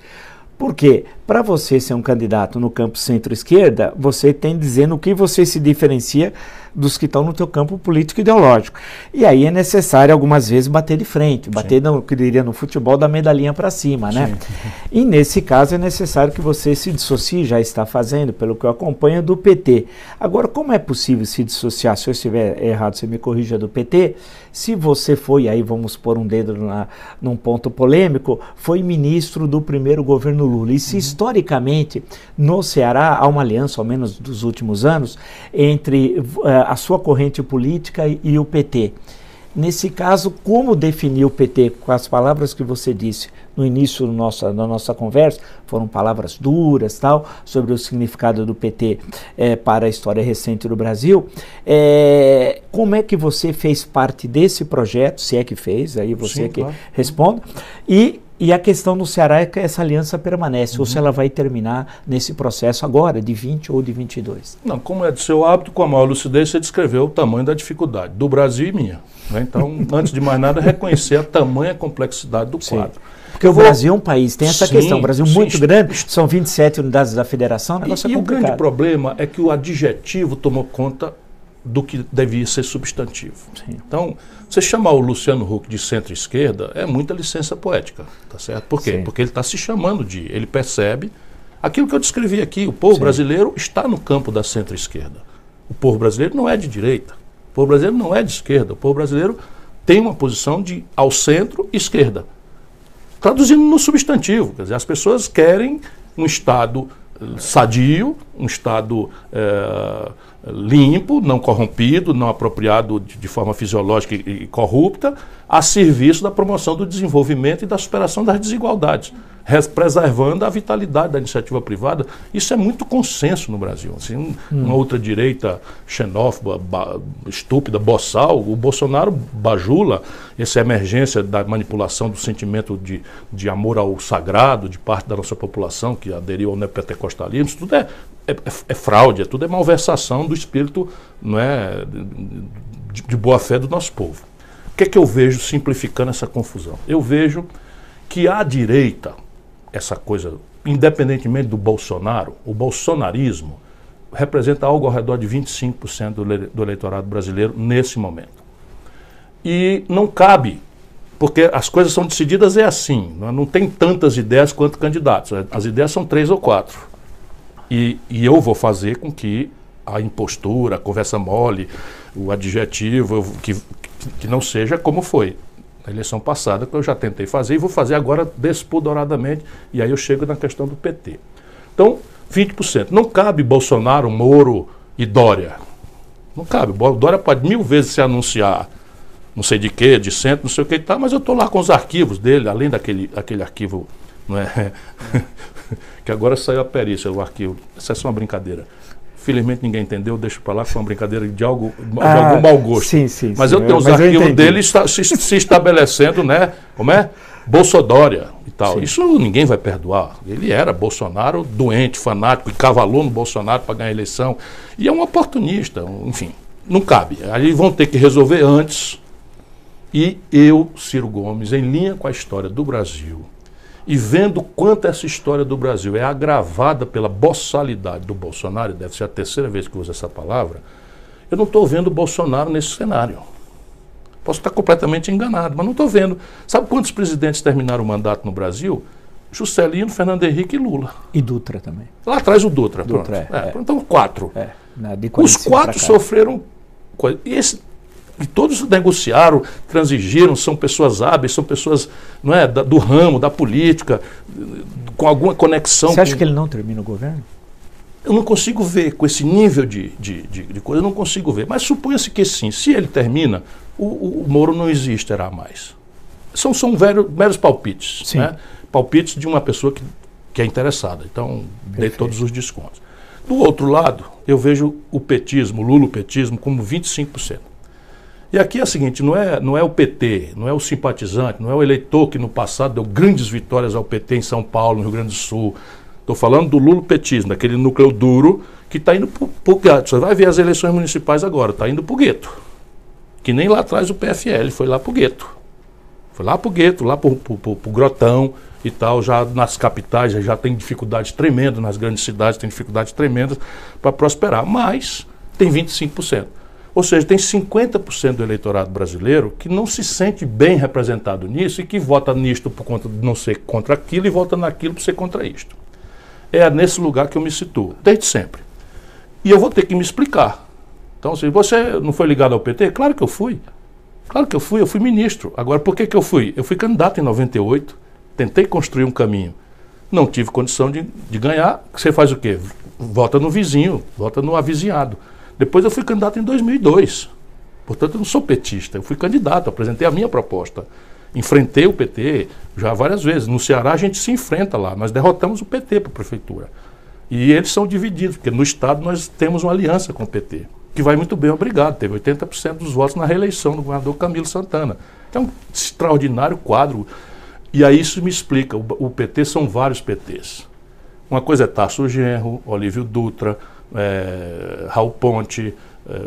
Porque para você ser um candidato no campo centro-esquerda, você tem dizendo o que você se diferencia dos que estão no teu campo político ideológico. E aí é necessário algumas vezes bater de frente, bater no que diria no futebol da medalhinha para cima, né? E nesse caso é necessário que você se dissocie, já está fazendo, pelo que eu acompanho, do PT. Agora, como é possível se dissociar? Se eu estiver errado, você me corrija, do PT. Se você foi, aí vamos pôr um dedo num ponto polêmico, foi ministro do primeiro governo Lula. E se historicamente no Ceará há uma aliança, ao menos dos últimos anos, entre a sua corrente política e o PT. Nesse caso, como definir o PT? Com as palavras que você disse no início da nossa conversa, foram palavras duras, tal, sobre o significado do PT para a história recente do Brasil. Como é que você fez parte desse projeto, se é que fez, aí você responda, e a questão no Ceará é que essa aliança permanece, ou se ela vai terminar nesse processo agora, de 20 ou de 22. Não, como é de seu hábito, com a maior lucidez, você descreveu o tamanho da dificuldade do Brasil e minha. Né? Então, antes de mais nada, reconhecer a tamanha complexidade do quadro. Porque o Brasil é um país, tem essa questão, o Brasil é muito grande, são 27 unidades da federação, o negócio é complicado. E o grande problema é que o adjetivo tomou conta do que devia ser substantivo. Sim. Então, você chamar o Luciano Huck de centro-esquerda é muita licença poética, tá certo? Por quê? Sim. Porque ele está se chamando ele percebe aquilo que eu descrevi aqui, o povo brasileiro está no campo da centro-esquerda. O povo brasileiro não é de direita, o povo brasileiro não é de esquerda, o povo brasileiro tem uma posição de ao centro-esquerda. Traduzindo no substantivo, quer dizer, as pessoas querem um Estado sadio, um Estado limpo, não corrompido, não apropriado de forma fisiológica e corrupta, a serviço da promoção do desenvolvimento e da superação das desigualdades, preservando a vitalidade da iniciativa privada. Isso é muito consenso no Brasil. Assim, uma ultradireita xenófoba, estúpida, boçal, o Bolsonaro bajula essa emergência da manipulação do sentimento de amor ao sagrado de parte da nossa população que aderiu ao neopentecostalismo. Isso tudo é fraude, tudo é malversação do espírito, não é, de boa-fé do nosso povo. O que é que eu vejo simplificando essa confusão? Eu vejo que a direita, essa coisa, independentemente do Bolsonaro, o bolsonarismo representa algo ao redor de 25% do eleitorado brasileiro nesse momento. E não cabe, porque as coisas são decididas assim, não tem tantas ideias quanto candidatos, as ideias são 3 ou 4. E eu vou fazer com que a impostura, a conversa mole, o adjetivo, que não seja como foi na eleição passada, que eu já tentei fazer e vou fazer agora despodoradamente, e aí eu chego na questão do PT. Então, 20%. Não cabe Bolsonaro, Moro e Dória. Não cabe. O Dória pode 1000 vezes se anunciar, não sei de quê, de centro, não sei o que e tal, mas eu estou lá com os arquivos dele, além daquele arquivo não é? Que agora saiu a perícia, o arquivo. Isso é só uma brincadeira. Felizmente ninguém entendeu, deixa para lá, foi uma brincadeira de algum mau gosto. Sim, sim. Mas eu tenho os arquivos dele se estabelecendo, né? Como é? Bolsodória e tal. Sim. Isso ninguém vai perdoar. Ele era Bolsonaro doente, fanático, e cavalou no Bolsonaro para ganhar a eleição. E é um oportunista, enfim, não cabe. Aí vão ter que resolver antes. E eu, Ciro Gomes, em linha com a história do Brasil, e vendo quanto essa história do Brasil é agravada pela boçalidade do Bolsonaro, deve ser a terceira vez que eu uso essa palavra, eu não estou vendo o Bolsonaro nesse cenário. Posso estar completamente enganado, mas não estou vendo. Sabe quantos presidentes terminaram o mandato no Brasil? Juscelino, Fernando Henrique e Lula. E Dutra também. Lá atrás o Dutra. Então 4. Os 4 sofreram coisa. E todos negociaram, transigiram, são pessoas hábeis, são pessoas, não é, do ramo, da política, com alguma conexão. Você acha que ele não termina o governo? Eu não consigo ver, com esse nível de coisa, eu não consigo ver. Mas suponha-se que sim, se ele termina, o Moro não existirá mais. São meros palpites, né? Palpites de uma pessoa que é interessada. Então, dei todos os descontos. Do outro lado, eu vejo o petismo, o lulopetismo, como 25%. E aqui é o seguinte, não é o PT, não é o simpatizante, não é o eleitor que no passado deu grandes vitórias ao PT em São Paulo, no Rio Grande do Sul. Estou falando do lulopetismo, daquele núcleo duro que está indo para o gueto. Você vai ver as eleições municipais agora, está indo para o gueto. Que nem lá atrás o PFL foi lá para o gueto. Foi lá para o gueto, lá para o grotão e tal. Já nas capitais já tem dificuldades tremendas, nas grandes cidades tem dificuldades tremendas para prosperar. Mas tem 25%. Ou seja, tem 50% do eleitorado brasileiro que não se sente bem representado nisso e que vota nisto por conta de não ser contra aquilo e vota naquilo por ser contra isto. É nesse lugar que eu me situo, desde sempre. E eu vou ter que me explicar. Então, se você não foi ligado ao PT, claro que eu fui. Claro que eu fui ministro. Agora, por que eu fui? Eu fui candidato em 98, tentei construir um caminho. Não tive condição de ganhar. Você faz o quê? Vota no vizinho, vota no avizinhado. Depois eu fui candidato em 2002. Portanto, eu não sou petista. Eu fui candidato, apresentei a minha proposta. Enfrentei o PT já várias vezes. No Ceará a gente se enfrenta lá. Nós derrotamos o PT para a prefeitura. E eles são divididos, porque no Estado nós temos uma aliança com o PT, que vai muito bem, obrigado. Teve 80% dos votos na reeleição do governador Camilo Santana. É um extraordinário quadro. E aí isso me explica. O PT são vários PTs. Uma coisa é Tarso Genro, Olívio Dutra, Raul Ponte,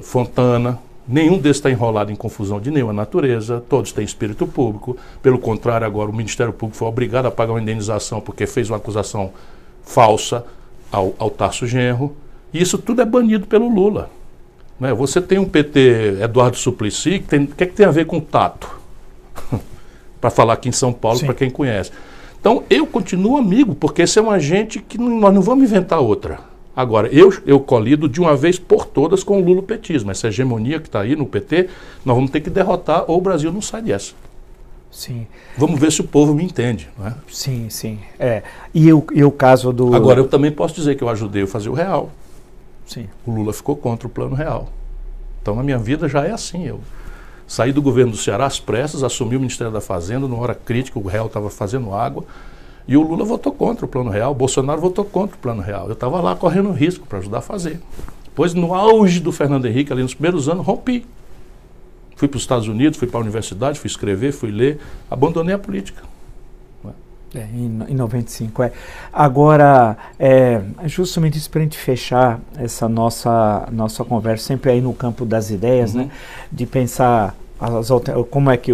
Fontana. Nenhum desses está enrolado em confusão de nenhuma natureza, todos têm espírito público. Pelo contrário, agora o Ministério Público foi obrigado a pagar uma indenização porque fez uma acusação falsa ao Tarso Genro. E isso tudo é banido pelo Lula. Né? Você tem um PT, Eduardo Suplicy, que é que tem a ver com tato? Para falar aqui em São Paulo, para quem conhece. Então, eu continuo amigo, porque esse é um agente que nós não vamos inventar outra. Agora, eu colido de uma vez por todas com o lulopetismo. Essa hegemonia que está aí no PT, nós vamos ter que derrotar ou o Brasil não sai dessa. Sim. Vamos ver se o povo me entende. Não é? Sim, sim. E o caso do... Agora, eu também posso dizer que eu ajudei a fazer o real. Sim. O Lula ficou contra o plano real. Então, a minha vida já é assim. Eu saí do governo do Ceará às pressas, assumi o Ministério da Fazenda, numa hora crítica, o real estava fazendo água. E o Lula votou contra o plano real, o Bolsonaro votou contra o plano real. Eu estava lá correndo risco para ajudar a fazer. Depois, no auge do Fernando Henrique, ali nos primeiros anos, rompi. Fui para os Estados Unidos, fui para a universidade, fui escrever, fui ler, abandonei a política. Em 95. Agora, justamente isso para a gente fechar essa nossa conversa, sempre aí no campo das ideias, né? De pensar como é que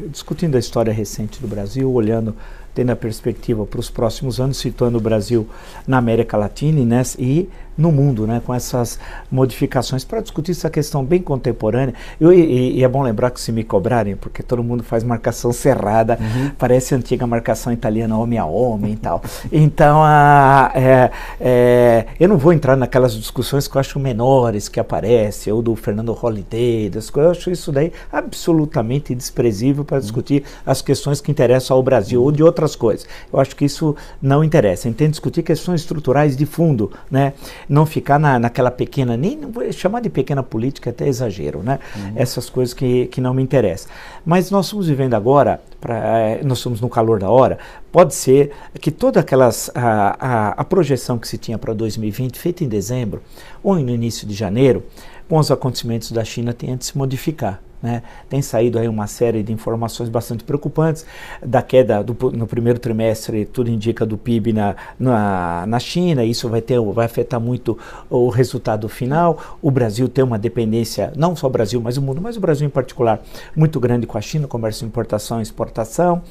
discutindo a história recente do Brasil, olhando, tendo a perspectiva para os próximos anos, situando o Brasil na América Latina, né, e no mundo, né, com essas modificações, para discutir essa questão bem contemporânea. E é bom lembrar que se me cobrarem, porque todo mundo faz marcação cerrada, parece a antiga marcação italiana homem a homem e tal. Então, eu não vou entrar naquelas discussões que eu acho menores que aparecem, ou do Fernando Holliday, das coisas. Eu acho isso daí absolutamente desprezível para discutir as questões que interessam ao Brasil, ou de outras coisas. Eu acho que isso não interessa. Tem que discutir questões estruturais de fundo, né? Não ficar naquela pequena, nem vou chamar de pequena política, até exagero, né? Essas coisas que não me interessam. Mas nós estamos vivendo agora, nós estamos no calor da hora, pode ser que toda a projeção que se tinha para 2020, feita em dezembro ou no início de janeiro, com os acontecimentos da China, tenha de se modificar. Né? Tem saído aí uma série de informações bastante preocupantes da queda no primeiro trimestre, tudo indica, do PIB na China. Isso vai afetar muito o resultado final. O Brasil tem uma dependência, não só o Brasil, mas o mundo, mas o Brasil em particular, muito grande com a China, comércio, importação e exportação.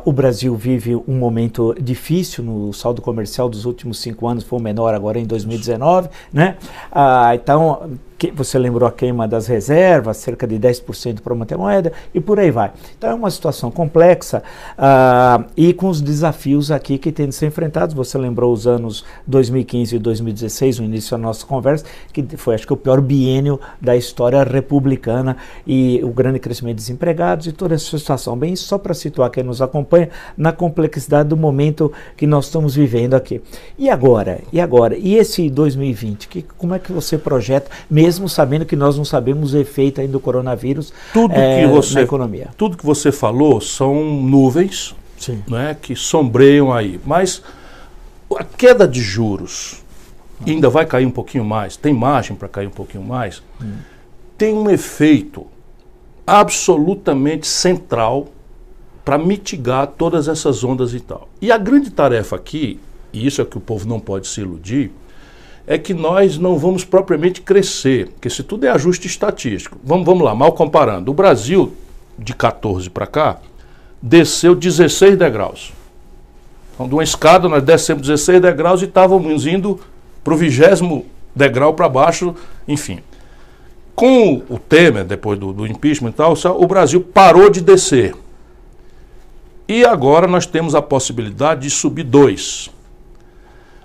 O Brasil vive um momento difícil no saldo comercial dos últimos 5 anos, foi o menor agora em 2019, né? Então, você lembrou a queima das reservas, cerca de 10% para manter a moeda, e por aí vai. Então é uma situação complexa e com os desafios aqui que têm de ser enfrentados. Você lembrou os anos 2015 e 2016, o início da nossa conversa, que foi, acho que, o pior biênio da história republicana, e o grande crescimento de desempregados e toda essa situação. Bem, só para situar quem nos acompanha na complexidade do momento que nós estamos vivendo aqui. E agora? E esse 2020? Como é que você projeta, mesmo sabendo que nós não sabemos o efeito ainda do coronavírus na economia? Tudo que você falou são nuvens, né, que sombreiam aí. Mas a queda de juros ainda vai cair um pouquinho mais, tem margem para cair um pouquinho mais, tem um efeito absolutamente central para mitigar todas essas ondas e tal. E a grande tarefa aqui, e isso é que o povo não pode se iludir, é que nós não vamos propriamente crescer, porque se tudo é ajuste estatístico. Vamos lá, mal comparando. O Brasil, de 14 para cá, desceu 16 degraus. Então, de uma escada, nós descemos 16 degraus e estávamos indo para o 20º degrau para baixo, enfim. Com o Temer, depois do impeachment e tal, o Brasil parou de descer. E agora nós temos a possibilidade de subir 2.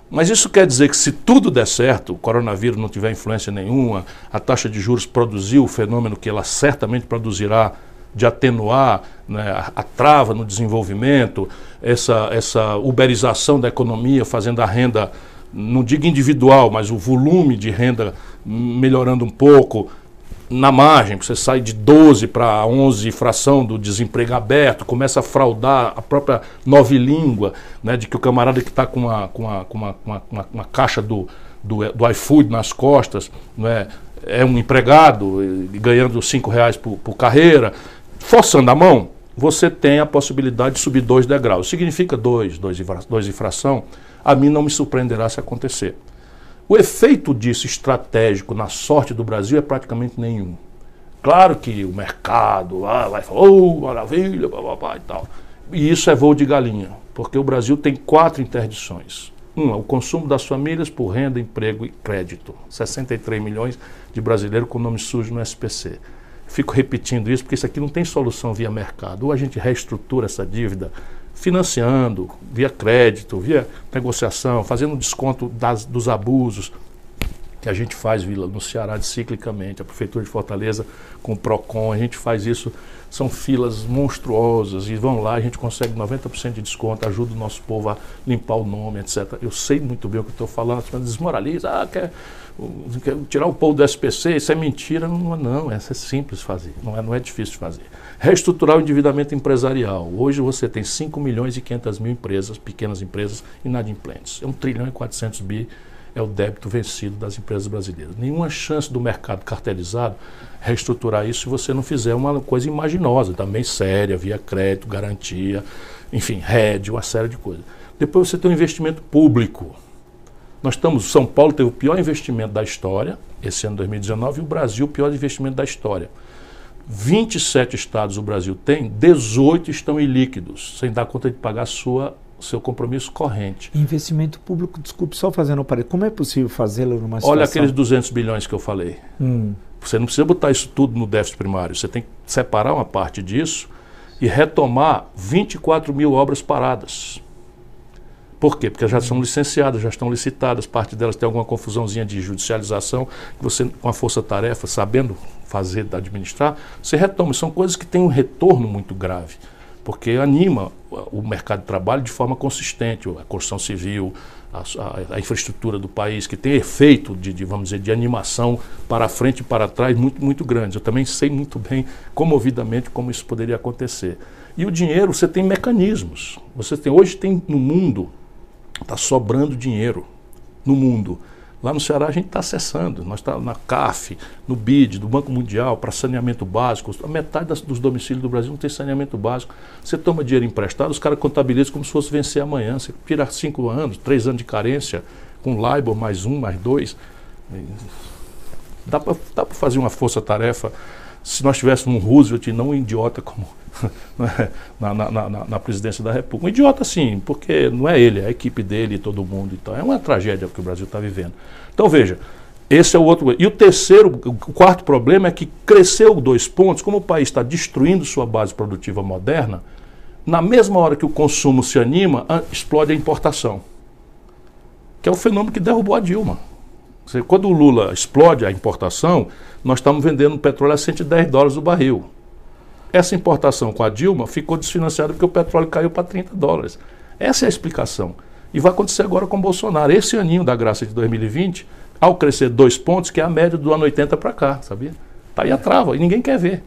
Mas isso quer dizer que, se tudo der certo, o coronavírus não tiver influência nenhuma, a taxa de juros produziu o fenômeno que ela certamente produzirá, de atenuar, né, a trava no desenvolvimento, essa uberização da economia, fazendo a renda, não digo individual, mas o volume de renda melhorando um pouco, na margem, você sai de 12 para 11 fração do desemprego aberto, começa a fraudar a própria novilíngua, né, de que o camarada que está com uma caixa do iFood nas costas, né, é um empregado ganhando R$5 por carreira, forçando a mão, você tem a possibilidade de subir 2 degraus. Significa 2 e fração, a mim não me surpreenderá se acontecer. O efeito disso estratégico na sorte do Brasil é praticamente nenhum. Claro que o mercado vai falar, oh, maravilha, bababá, e tal. E isso é voo de galinha, porque o Brasil tem 4 interdições. Uma, o consumo das famílias por renda, emprego e crédito. 63 milhões de brasileiros com nome sujo no SPC. Fico repetindo isso porque isso aqui não tem solução via mercado. Ou a gente reestrutura essa dívida financiando, via crédito, via negociação, fazendo desconto dos abusos que a gente faz, Vila, no Ceará, ciclicamente, a Prefeitura de Fortaleza com o PROCON, a gente faz isso, são filas monstruosas, e vão lá, a gente consegue 90% de desconto, ajuda o nosso povo a limpar o nome, etc. Eu sei muito bem o que estou falando, mas desmoraliza, quer tirar o povo do SPC, isso é mentira, não, é simples fazer, não é difícil de fazer. Reestruturar o endividamento empresarial. Hoje você tem 5 milhões e 500 mil empresas, pequenas empresas inadimplentes. É 1 trilhão e 400 bi é o débito vencido das empresas brasileiras. Nenhuma chance do mercado cartelizado reestruturar isso se você não fizer uma coisa imaginosa, também séria, via crédito, garantia, enfim, RED, uma série de coisas. Depois você tem um investimento público. São Paulo teve o pior investimento da história, esse ano 2019, e o Brasil o pior investimento da história. 27 estados o Brasil tem, 18 estão ilíquidos, sem dar conta de pagar seu compromisso corrente. Investimento público, desculpe, só fazendo um parênteses, como é possível fazê-lo numa situação... Olha aqueles 200 bilhões que eu falei. Você não precisa botar isso tudo no déficit primário, você tem que separar uma parte disso e retomar 24 mil obras paradas. Por quê? Porque já são licenciadas, já estão licitadas, parte delas tem alguma confusãozinha de judicialização, que você, com a força-tarefa, sabendo fazer, administrar, você retoma. São coisas que têm um retorno muito grave, porque anima o mercado de trabalho de forma consistente, a construção civil, a infraestrutura do país, que tem efeito vamos dizer, de animação para frente e para trás muito, muito grande. Eu também sei muito bem, comovidamente, como isso poderia acontecer. E o dinheiro, você tem mecanismos. Hoje tem no mundo, está sobrando dinheiro no mundo. Lá no Ceará a gente está acessando, nós estamos na CAF, no BID, do Banco Mundial, para saneamento básico. A metade dos domicílios do Brasil não tem saneamento básico. Você toma dinheiro emprestado, os caras contabilizam como se fosse vencer amanhã. Você tira 5 anos, 3 anos de carência, com LIBOR mais 1, mais 2. Dá para fazer uma força-tarefa se nós tivéssemos um Roosevelt e não um idiota como na presidência da República. Um idiota sim, porque não é ele, é a equipe dele e todo mundo. Então é uma tragédia que o Brasil está vivendo. Então veja, esse é o outro. E o quarto problema é que cresceu 2 pontos, como o país está destruindo sua base produtiva moderna, na mesma hora que o consumo se anima, explode a importação. Que é o fenômeno que derrubou a Dilma. Quando o Lula explode a importação, nós estamos vendendo petróleo a $110 o barril. Essa importação com a Dilma ficou desfinanciada porque o petróleo caiu para $30. Essa é a explicação. E vai acontecer agora com o Bolsonaro. Esse aninho da graça de 2020, ao crescer 2 pontos, que é a média do ano 80 para cá, sabia? Está aí a trava e ninguém quer ver.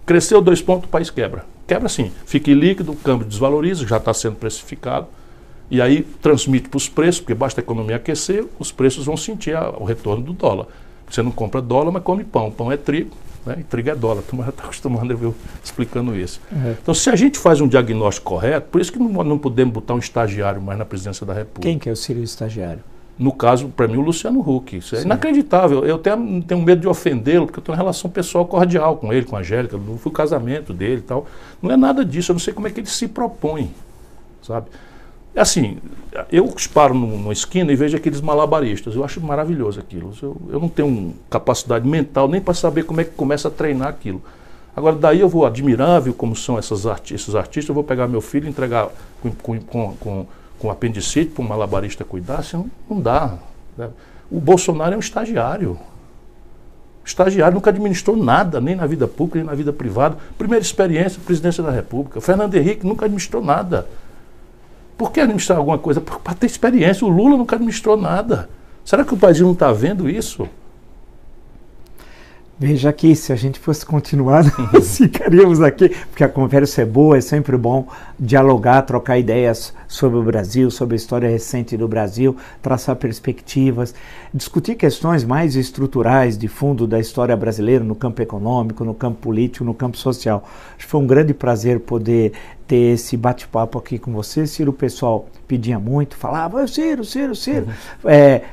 Cresceu 2 pontos, o país quebra. Quebra sim. Fica líquido, o câmbio desvaloriza, já está sendo precificado. E aí transmite para os preços, porque basta a economia aquecer, os preços vão sentir o retorno do dólar. Você não compra dólar, mas come pão. Pão é trigo, né? E trigo é dólar. Tu já está acostumado a ver eu explicando isso. Então, se a gente faz um diagnóstico correto, por isso que não podemos botar um estagiário mais na presidência da República. Quem que seria o estagiário? No caso, para mim, o Luciano Huck. Isso é inacreditável. Eu tenho medo de ofendê-lo, porque eu tenho uma relação pessoal cordial com ele, com a Angélica. Não fui o casamento dele e tal. Não é nada disso. Eu não sei como é que ele se propõe, sabe? Assim, eu paro numa esquina e vejo aqueles malabaristas. Eu acho maravilhoso aquilo. Eu não tenho capacidade mental nem para saber como é que começa a treinar aquilo. Agora, daí eu vou, admirável como são esses artistas, eu vou pegar meu filho e entregar com apendicite para um malabarista cuidar. Assim, não dá. Né? O Bolsonaro é um estagiário. O estagiário nunca administrou nada, nem na vida pública, nem na vida privada. Primeira experiência, presidência da República. Fernando Henrique nunca administrou nada. Por que administrar alguma coisa? Para ter experiência. O Lula nunca administrou nada. Será que o país não está vendo isso? Veja aqui, se a gente fosse continuar, nós ficaríamos aqui, porque a conversa é boa, é sempre bom dialogar, trocar ideias sobre o Brasil, sobre a história recente do Brasil, traçar perspectivas, discutir questões mais estruturais de fundo da história brasileira no campo econômico, no campo político, no campo social. Acho que foi um grande prazer poder ter esse bate-papo aqui com você. Ciro, o pessoal pedia muito, falava, Ciro.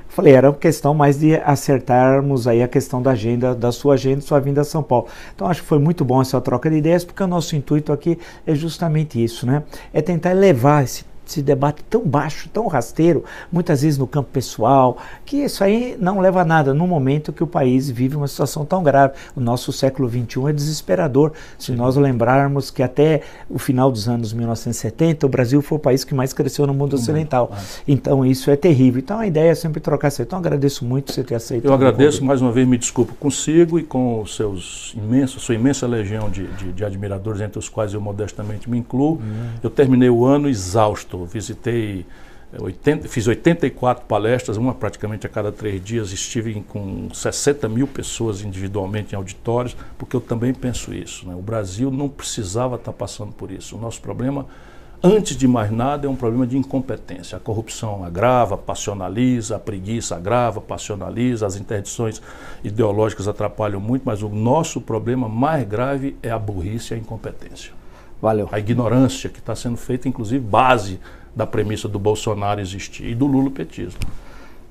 Falei, era uma questão mais de acertarmos aí a questão da agenda, da sua agenda, sua vinda a São Paulo. Então acho que foi muito bom essa troca de ideias, porque o nosso intuito aqui é justamente isso, né? É tentar elevar esse debate tão baixo, tão rasteiro, muitas vezes no campo pessoal, que isso aí não leva a nada no momento que o país vive uma situação tão grave. O nosso século XXI é desesperador. Se nós lembrarmos que até o final dos anos 1970, o Brasil foi o país que mais cresceu no mundo ocidental. Então isso é terrível. Então a ideia é sempre trocar essa. Então agradeço muito você ter aceito. Eu agradeço, mais uma vez me desculpo consigo e com sua imensa legião de admiradores, entre os quais eu modestamente me incluo. Eu terminei o ano exausto. Fiz 84 palestras, uma praticamente a cada 3 dias, estive com 60 mil pessoas individualmente em auditórios, porque eu também penso isso, né? O Brasil não precisava estar passando por isso. O nosso problema, antes de mais nada, é um problema de incompetência. A corrupção agrava, passionaliza, a preguiça agrava, passionaliza, as interdições ideológicas atrapalham muito, mas o nosso problema mais grave é a burrice e a incompetência. Valeu. A ignorância que está sendo feita, inclusive, base da premissa do Bolsonaro existir e do Lula petismo.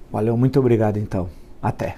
Valeu, muito obrigado então. Até.